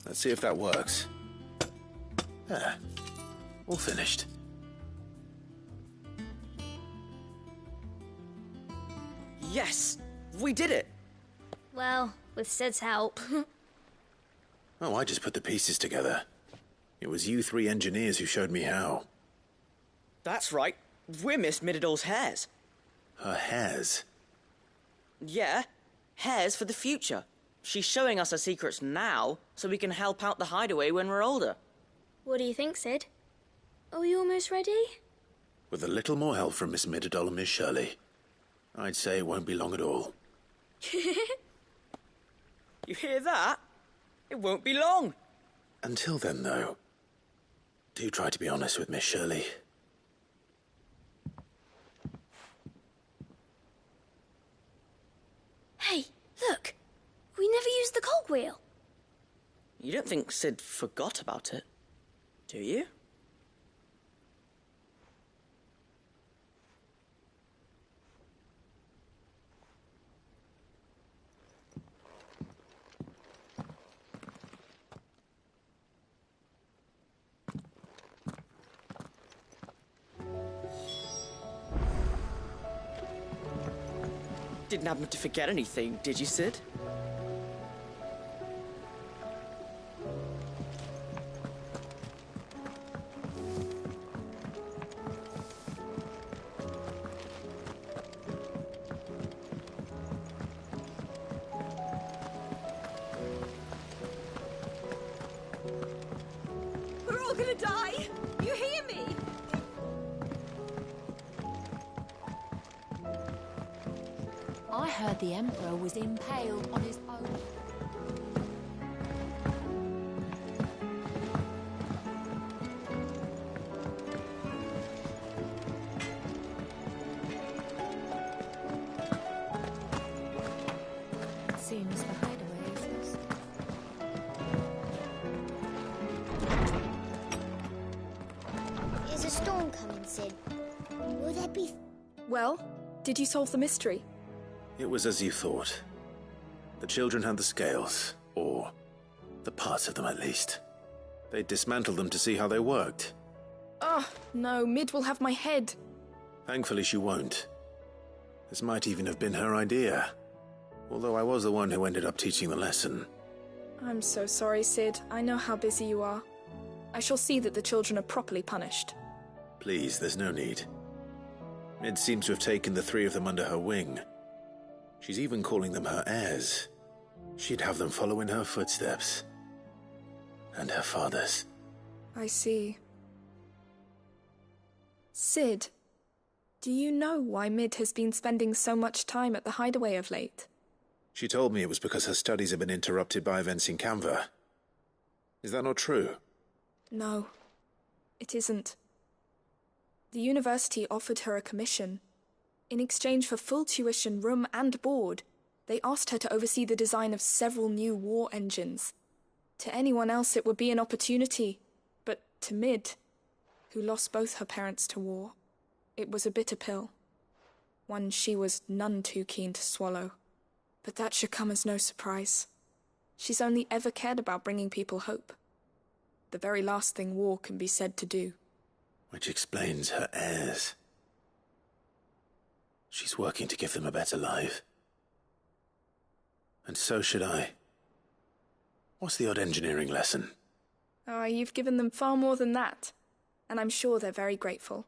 Let's see if that works. There. All finished. Yes! We did it! Well, with Sid's help. Oh, I just put the pieces together. It was you three engineers who showed me how. That's right. We're Miss Mididol's hairs. Her hairs? Yeah, hairs for the future. She's showing us her secrets now, so we can help out the hideaway when we're older. What do you think, Sid? Are we almost ready? With a little more help from Miss Mididol and Miss Shirley, I'd say it won't be long at all. You hear that? It won't be long. Until then, though, do try to be honest with Miss Shirley. Hey, look! We never used the cogwheel. You don't think Sid forgot about it, do you? Didn't happen to forget anything, did you, Sid? We're all gonna die! You hear me? I heard the Emperor was impaled on his own. Seems the hideaway exists. Is a storm coming, Sid? Will there be... Well, did you solve the mystery? It was as you thought. The children had the scales, or the parts of them at least. They dismantled them to see how they worked. Oh, no, Mid will have my head. Thankfully she won't. This might even have been her idea. Although I was the one who ended up teaching the lesson. I'm so sorry, Sid. I know how busy you are. I shall see that the children are properly punished. Please, there's no need. Mid seems to have taken the three of them under her wing. She's even calling them her heirs. She'd have them follow in her footsteps. And her father's. I see. Sid, do you know why Mid has been spending so much time at the hideaway of late? She told me it was because her studies have been interrupted by events in Canva. Is that not true? No, it isn't. The university offered her a commission. In exchange for full tuition, room and board, they asked her to oversee the design of several new war engines. To anyone else it would be an opportunity, but to Mid, who lost both her parents to war, it was a bitter pill. One she was none too keen to swallow. But that should come as no surprise. She's only ever cared about bringing people hope. The very last thing war can be said to do. Which explains her heirs. She's working to give them a better life. And so should I. What's the odd engineering lesson? Oh, you've given them far more than that. And I'm sure they're very grateful.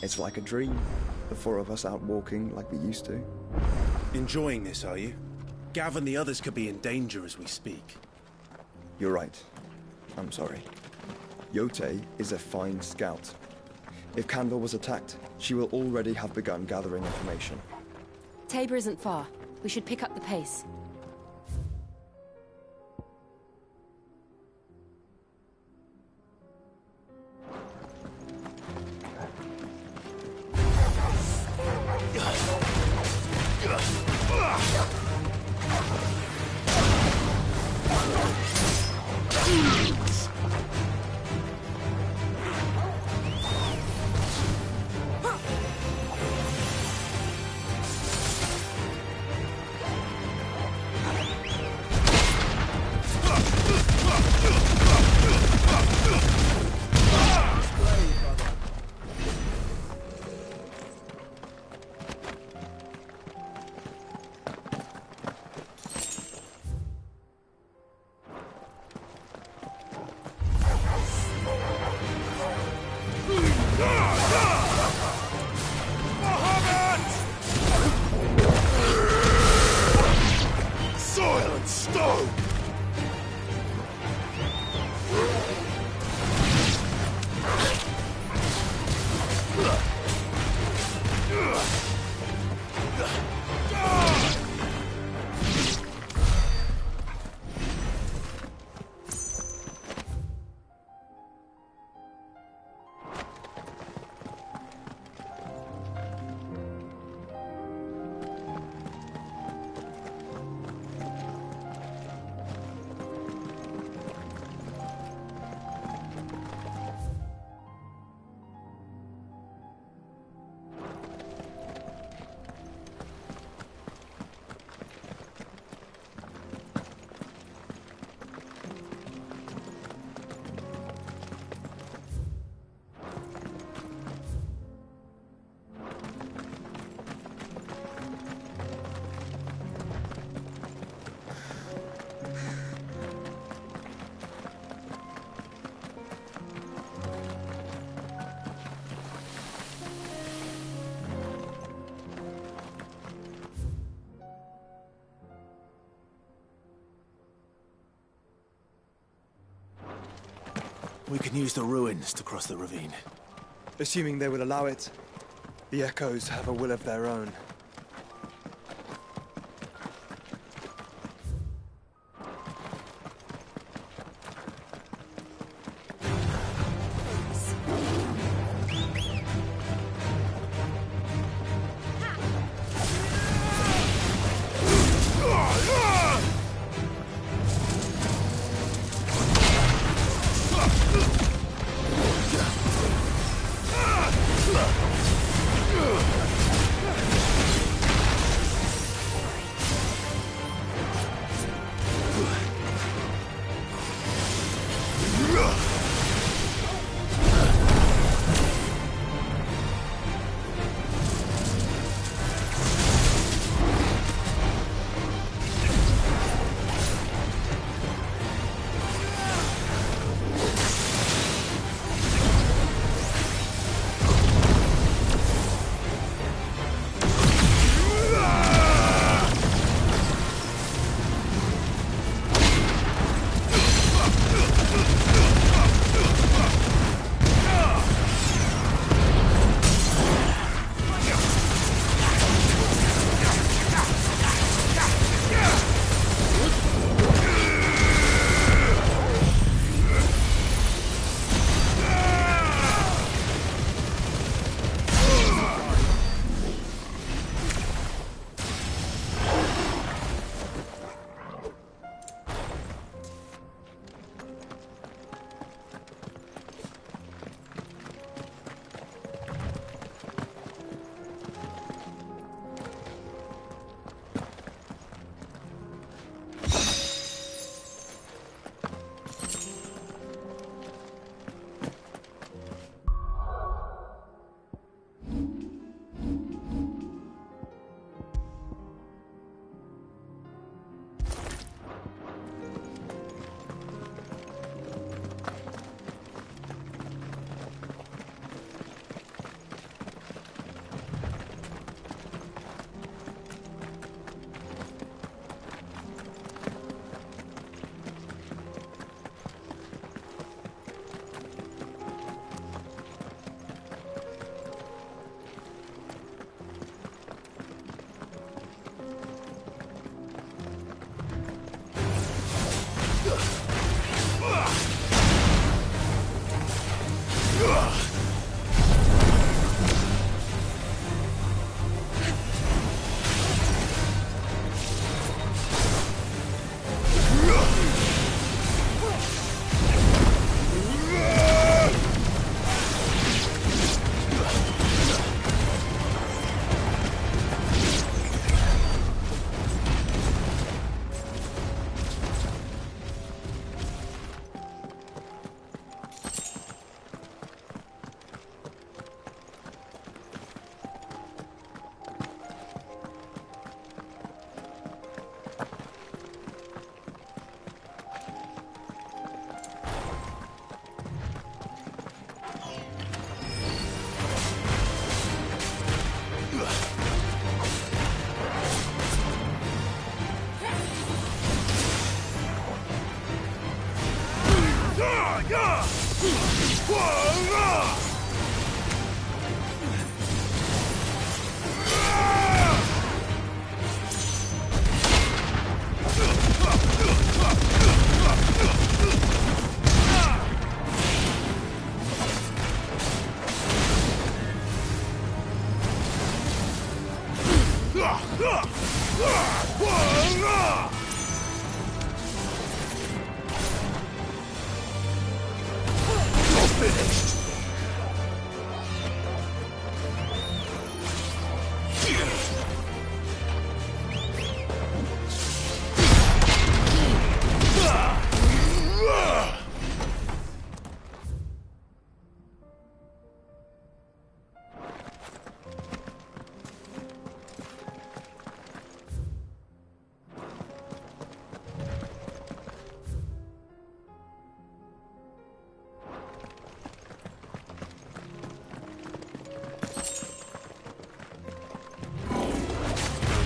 It's like a dream. The four of us out walking like we used to. Enjoying this, are you? Gav and the others could be in danger as we speak. You're right. I'm sorry. Yote is a fine scout. If Canva was attacked, she will already have begun gathering information. Tabor isn't far. We should pick up the pace. We can use the ruins to cross the ravine. Assuming they will allow it. The echoes have a will of their own.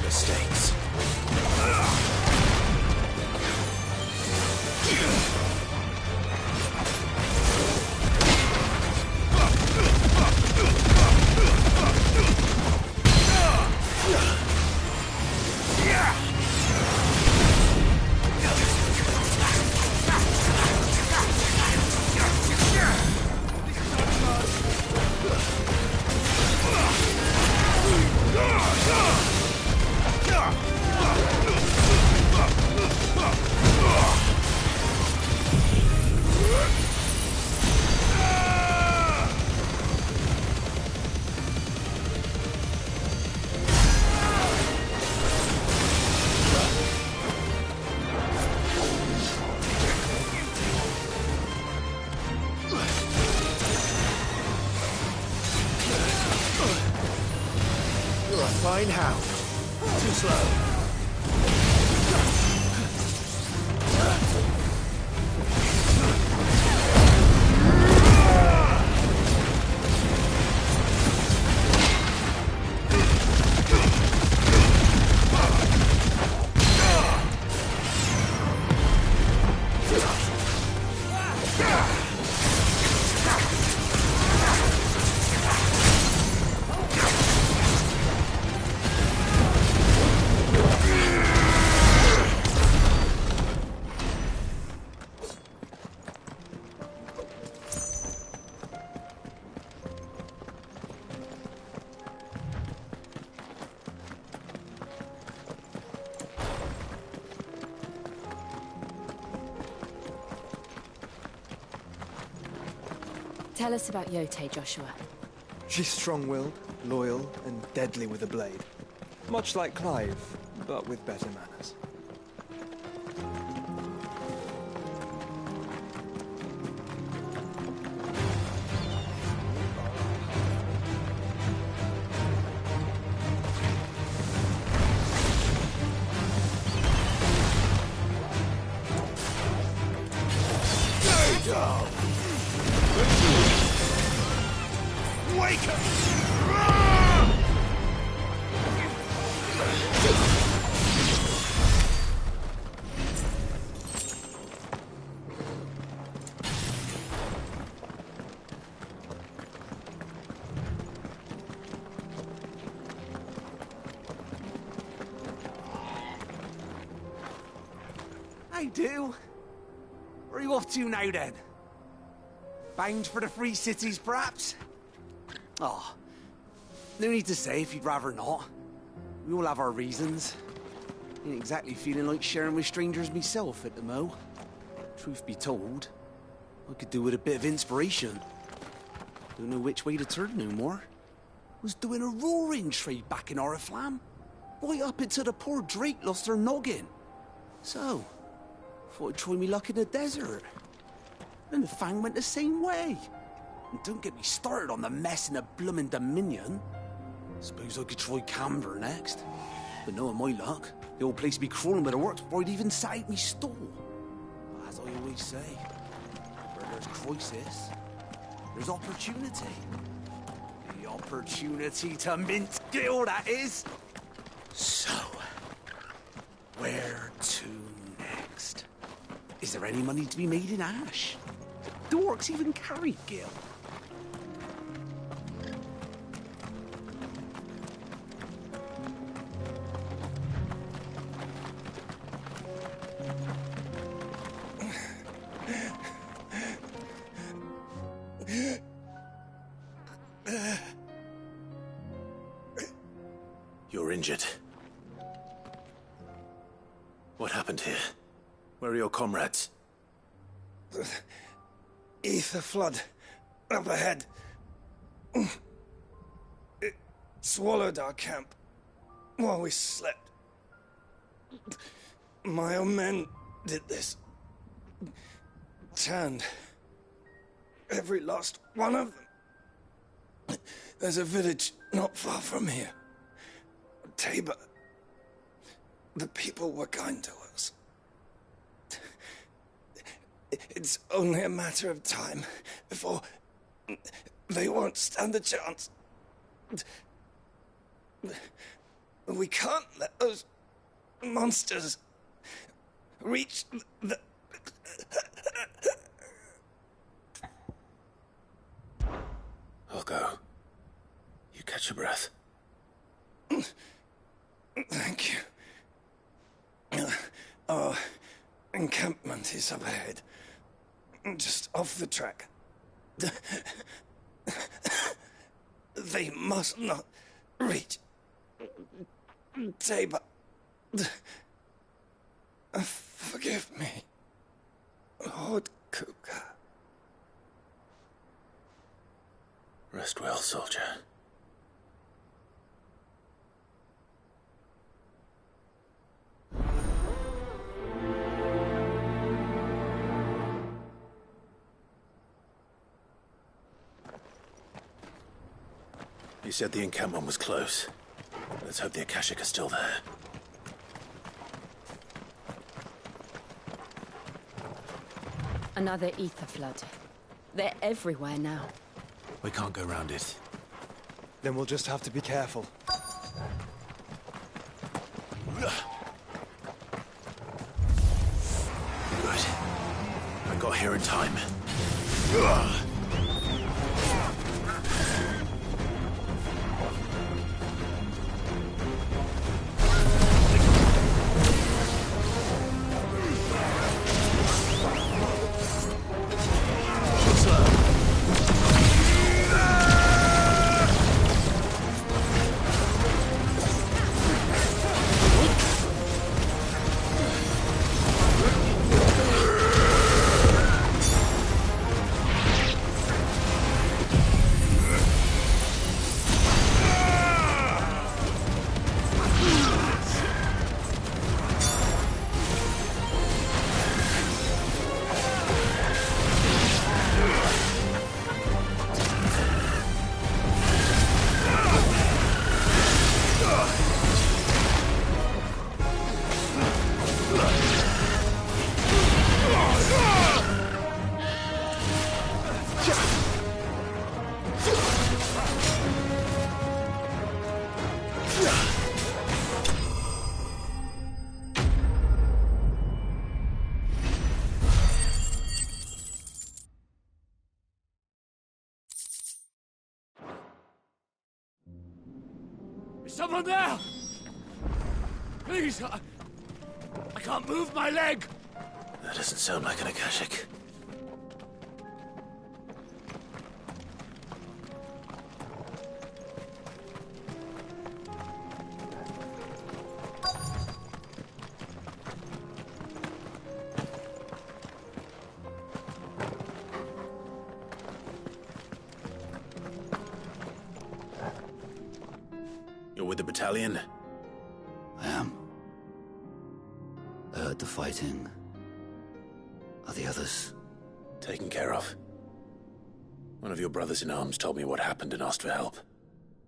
Mistakes. Fine how. Too slow. Tell us about Yote, Joshua. She's strong-willed, loyal, and deadly with a blade. Much like Clive, but with better manners. Wake up! I do. Where are you off to now, then? Bound for the Free Cities, perhaps? Oh, no need to say if you'd rather not. We all have our reasons. Ain't exactly feeling like sharing with strangers myself at the mo. Truth be told, I could do with a bit of inspiration. Don't know which way to turn no more. Was doing a roaring trade back in Oriflamme. Right up until the poor Drake lost her noggin. So, thought I'd try me luck in the desert. And the Fang went the same way. And don't get me started on the mess in the bloomin' Dominion. Suppose I could try Camber next. But knowing my luck, the old place would be crawling with the works before I'd even sat out me stall. But as I always say, where there's crisis, there's opportunity. The opportunity to mint Gil, that is. So, where to next? Is there any money to be made in Ash? Do orcs even carry gil? You're injured. What happened here? Where are your comrades? Ether flood. Up ahead. It swallowed our camp while we slept. My own men did this. Turned every last one of them. There's a village not far from here. Tabor. The people were kind to us. It's only a matter of time before they won't stand a chance. We can't let those monsters reach the... I'll go. You catch your breath. Thank you. Our encampment is up ahead. Just off the track. They must not reach Tabor. Forgive me, Lord Kuka. Rest well, soldier. You said the encampment was close. Let's hope the Akashic are still there. Another ether flood. They're everywhere now. We can't go round it. Then we'll just have to be careful. Good. I got here in time. Is someone there? Please, I can't move my leg. That doesn't sound like an Akashic. You're with the battalion? I am. I heard the fighting. Are the others? Taken care of. One of your brothers in arms told me what happened and asked for help.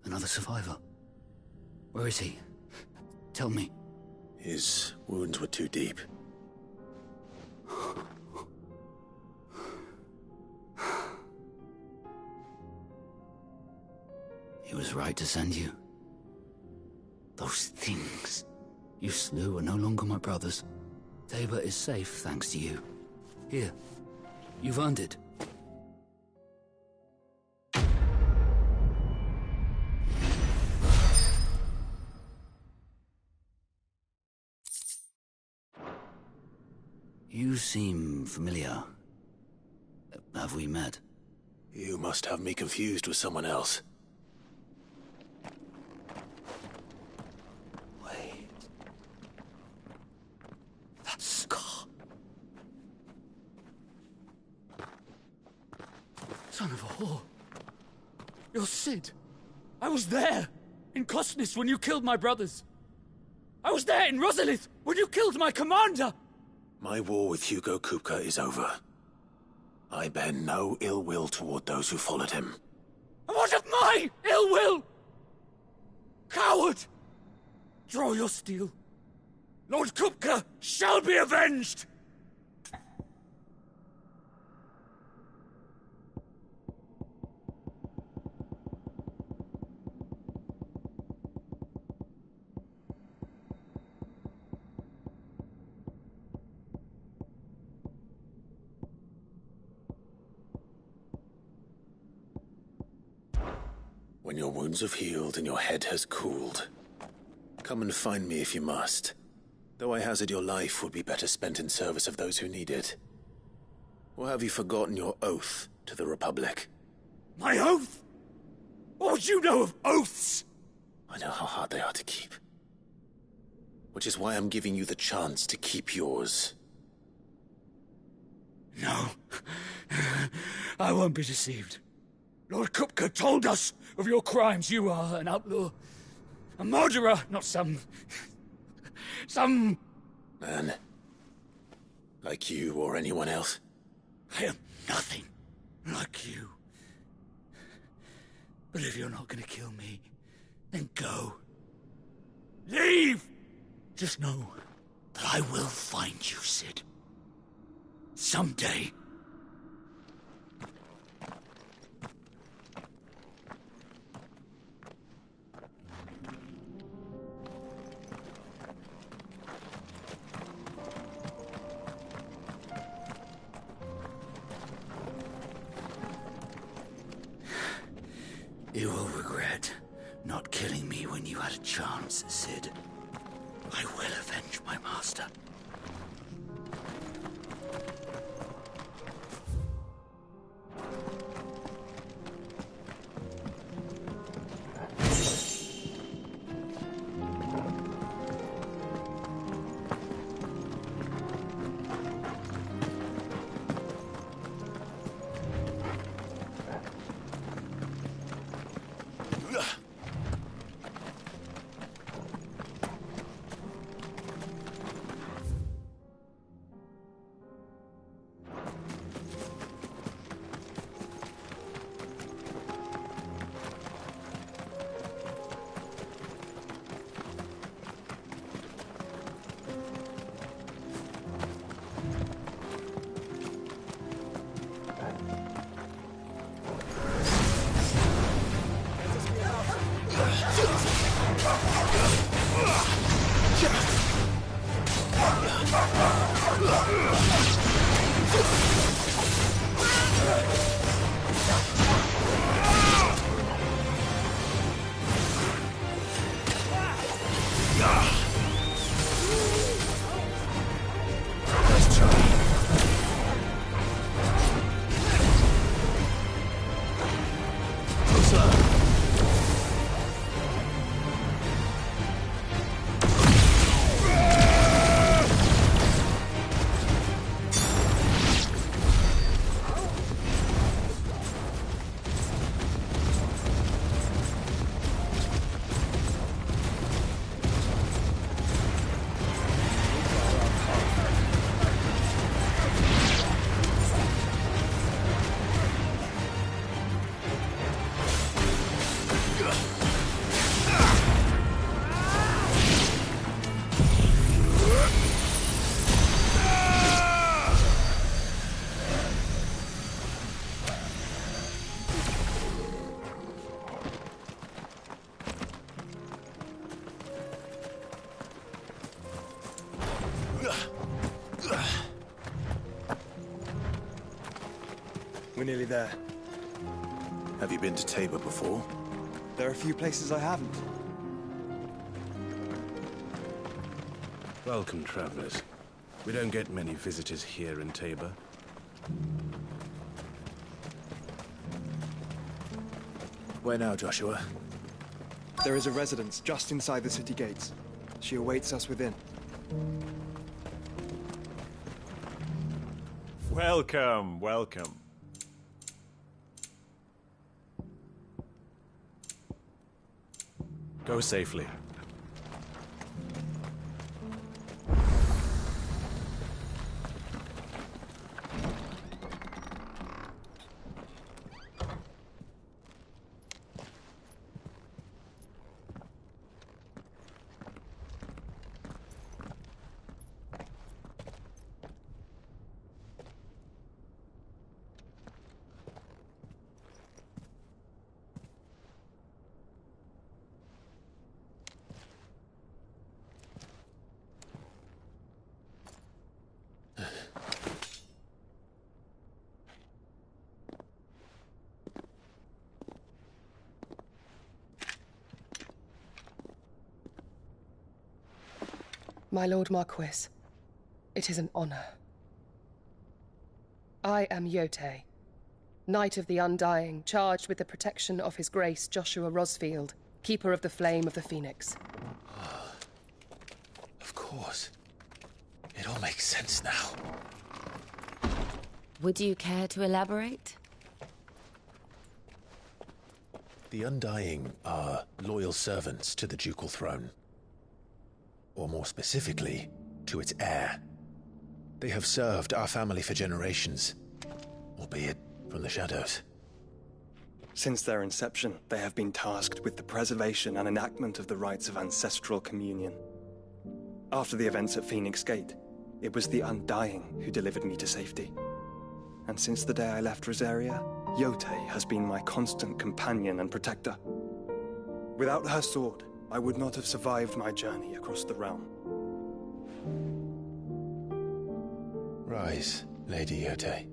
Another survivor? Where is he? Tell me. His wounds were too deep. He was right to send you. Those things you slew are no longer my brothers. Tabor is safe thanks to you. Here, you've earned it. You seem familiar. Have we met? You must have me confused with someone else. Wait. That scar. Son of a whore. You're Sid. I was there, in Costness, when you killed my brothers. I was there in Rosalith, when you killed my commander! My war with Hugo Kupka is over. I bear no ill will toward those who followed him. And what of my ill will? Coward! Draw your steel. Lord Kupka shall be avenged! When your wounds have healed and your head has cooled, come and find me if you must. Though I hazard your life would be better spent in service of those who need it. Or have you forgotten your oath to the Republic? My oath? What would you know of oaths? I know how hard they are to keep. Which is why I'm giving you the chance to keep yours. No. I won't be deceived. Lord Kupka told us of your crimes. You are an outlaw. A murderer, not some man. Like you or anyone else. I am nothing like you. But if you're not gonna kill me, then go. Leave! Just know that I will find you, Sid. Someday. You will regret not killing me when you had a chance, Sid. I will avenge my master. We're nearly there. Have you been to Tabor before? There are a few places I haven't. Welcome, travelers. We don't get many visitors here in Tabor. Where now, Joshua? There is a residence just inside the city gates. She awaits us within. Welcome, welcome. Go safely. My Lord Marquis, it is an honor. I am Yote, Knight of the Undying, charged with the protection of His Grace Joshua Rosfield, Keeper of the Flame of the Phoenix. Of course. It all makes sense now. Would you care to elaborate? The Undying are loyal servants to the ducal throne. Or more specifically, to its heir. They have served our family for generations, albeit from the shadows. Since their inception, they have been tasked with the preservation and enactment of the rites of ancestral communion. After the events at Phoenix Gate, it was the Undying who delivered me to safety. And since the day I left Rosaria, Yote has been my constant companion and protector. Without her sword, I would not have survived my journey across the realm. Rise, Lady Yote.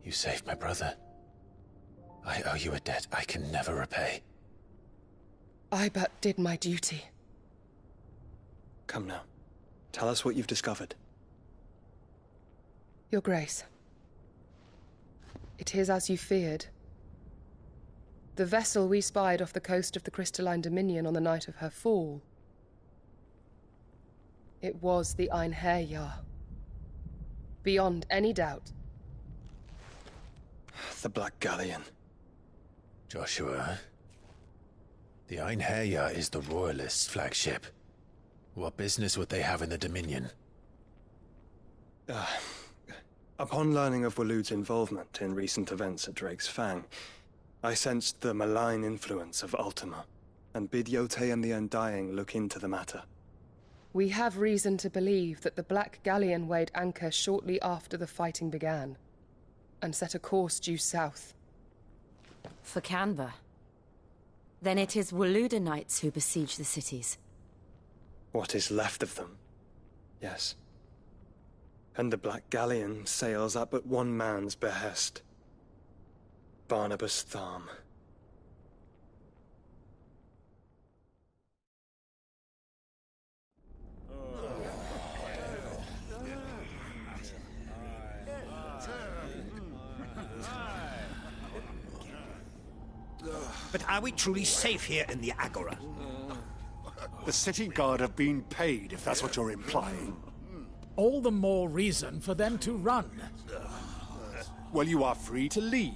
You saved my brother. I owe you a debt I can never repay. I but did my duty. Come now. Tell us what you've discovered. Your Grace. It is as you feared. The vessel we spied off the coast of the Crystalline Dominion on the night of her fall. It was the Einherjar. Beyond any doubt. The Black Galleon. Joshua, the Einherjar is the Royalists' flagship. What business would they have in the Dominion? Upon learning of Waloed's involvement in recent events at Drake's Fang, I sensed the malign influence of Ultima, and bid Yote and the Undying look into the matter. We have reason to believe that the Black Galleon weighed anchor shortly after the fighting began, and set a course due south. For Canva. Then it is Waloed knights who besiege the cities. What is left of them? Yes. And the Black Galleon sails up at one man's behest. Barnabas Tharm. But are we truly safe here in the Agora? The city guard have been paid, if that's what you're implying. All the more reason for them to run. Well, you are free to leave,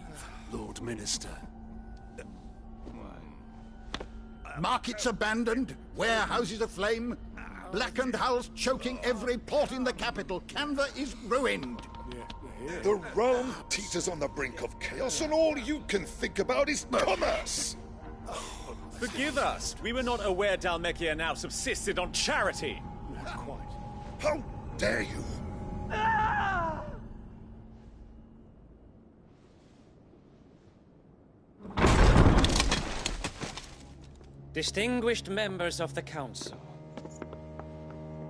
Lord Minister. Markets abandoned, warehouses aflame, blackened hulls choking every port in the capital. Canva is ruined. The realm teeters on the brink of chaos, and all you can think about is commerce! Forgive us. We were not aware Dhalmekia now subsisted on charity. Not quite. How dare you? Distinguished members of the Council,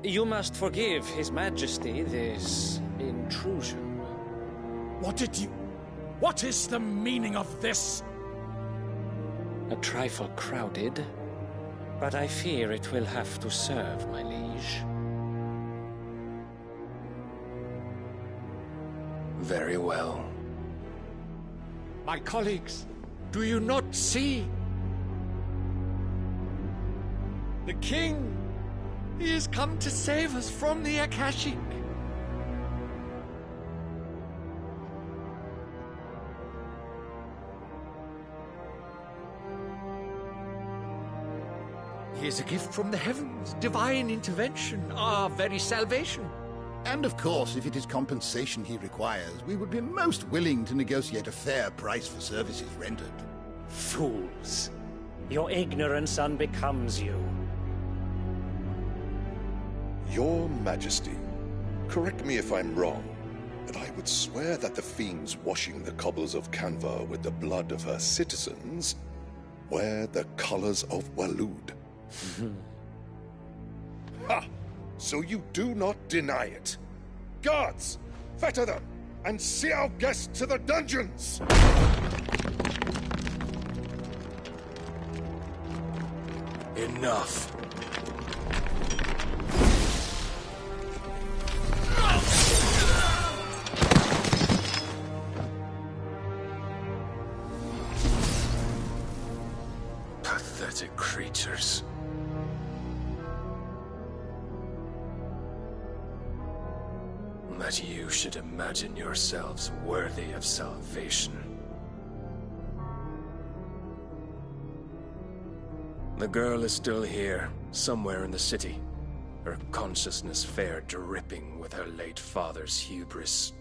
you must forgive His Majesty this intrusion. What is the meaning of this? A trifle crowded, But I fear it will have to serve, my liege. Very well. My colleagues, do you not see? The king! He has come to save us from the Akashic! He is a gift from the heavens, divine intervention, our very salvation. And of course, if it is compensation he requires, we would be most willing to negotiate a fair price for services rendered. Fools! Your ignorance unbecomes you. Your Majesty, correct me if I'm wrong, but I would swear that the fiends washing the cobbles of Canva with the blood of her citizens wear the colors of Waloed. Ha! So you do not deny it. Guards, fetter them, and see our guests to the dungeons! Enough. Pathetic creatures. That you should imagine yourselves worthy of salvation. The girl is still here, somewhere in the city, her consciousness fair dripping with her late father's hubris.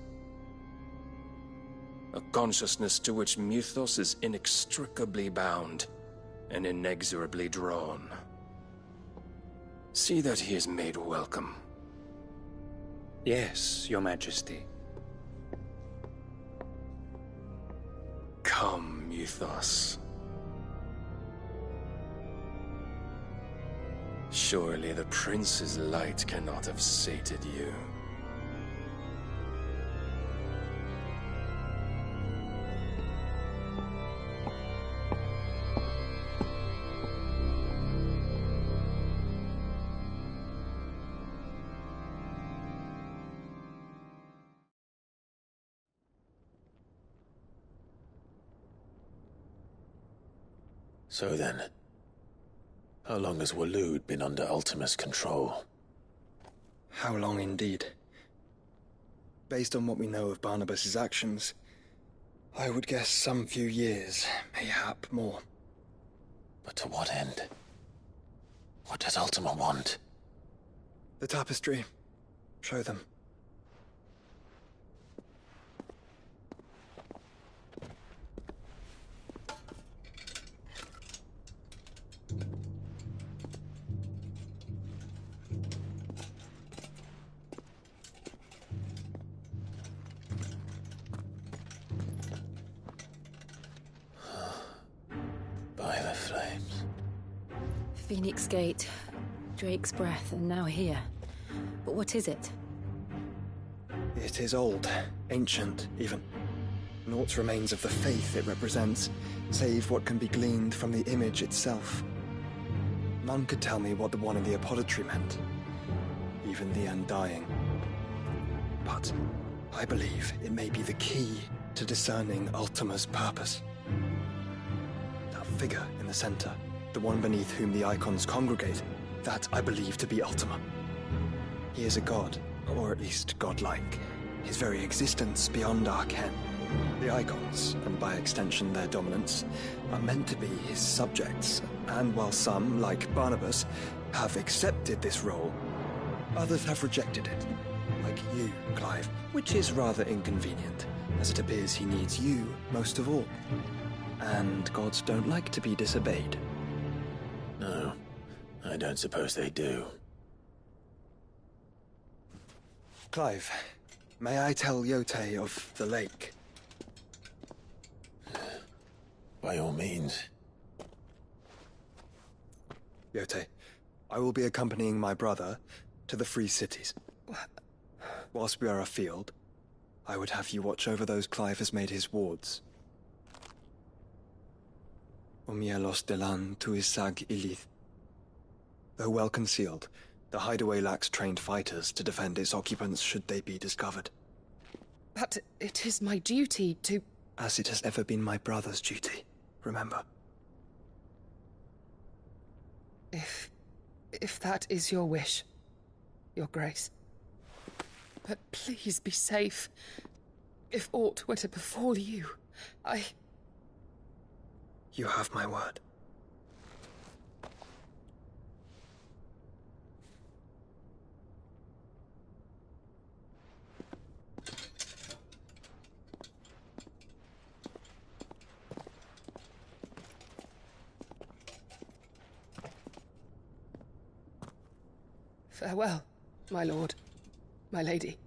A consciousness to which Mythos is inextricably bound and inexorably drawn. See that he is made welcome. Yes, Your Majesty. Come, Mythos. Surely the prince's light cannot have sated you. So then, how long has Waloed been under Ultima's control? How long indeed? Based on what we know of Barnabas's actions, I would guess some few years, mayhap more. But to what end? What does Ultima want? The tapestry. Show them. By the flames. Phoenix Gate, Drake's Breath, and now here. But what is it? It is old, ancient, even. Naught remains of the faith it represents, save what can be gleaned from the image itself. None could tell me what the one in the apothecary meant, even the Undying. But I believe it may be the key to discerning Ultima's purpose. That figure in the center, the one beneath whom the icons congregate, that I believe to be Ultima. He is a god, or at least godlike, his very existence beyond our ken. The icons, and by extension their dominance, are meant to be his subjects, and while some, like Barnabas, have accepted this role, others have rejected it, like you, Clive, which is rather inconvenient, as it appears he needs you most of all. And gods don't like to be disobeyed. No, I don't suppose they do. Clive, may I tell Yote of the lake? By all means. Yote, I will be accompanying my brother to the Free Cities. Whilst we are afield, I would have you watch over those Clive has made his wards. Omielos delan tu isag ilith. Though well concealed, the hideaway lacks trained fighters to defend its occupants should they be discovered. But it is my duty to... As it has ever been my brother's duty, remember. If that is your wish, Your Grace. But please be safe. If aught were to befall you, You have my word. Farewell, my lord, my lady.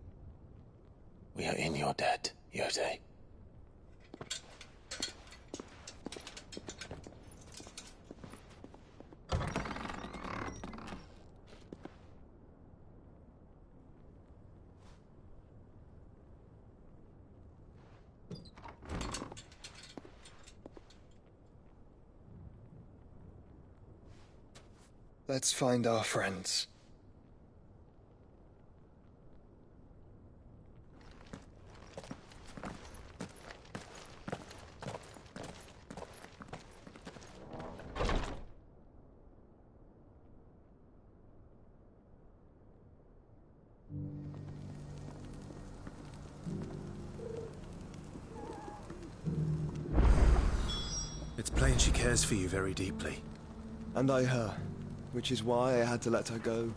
We are in your debt, Yode. Let's find our friends. It's plain she cares for you very deeply. And I her, which is why I had to let her go.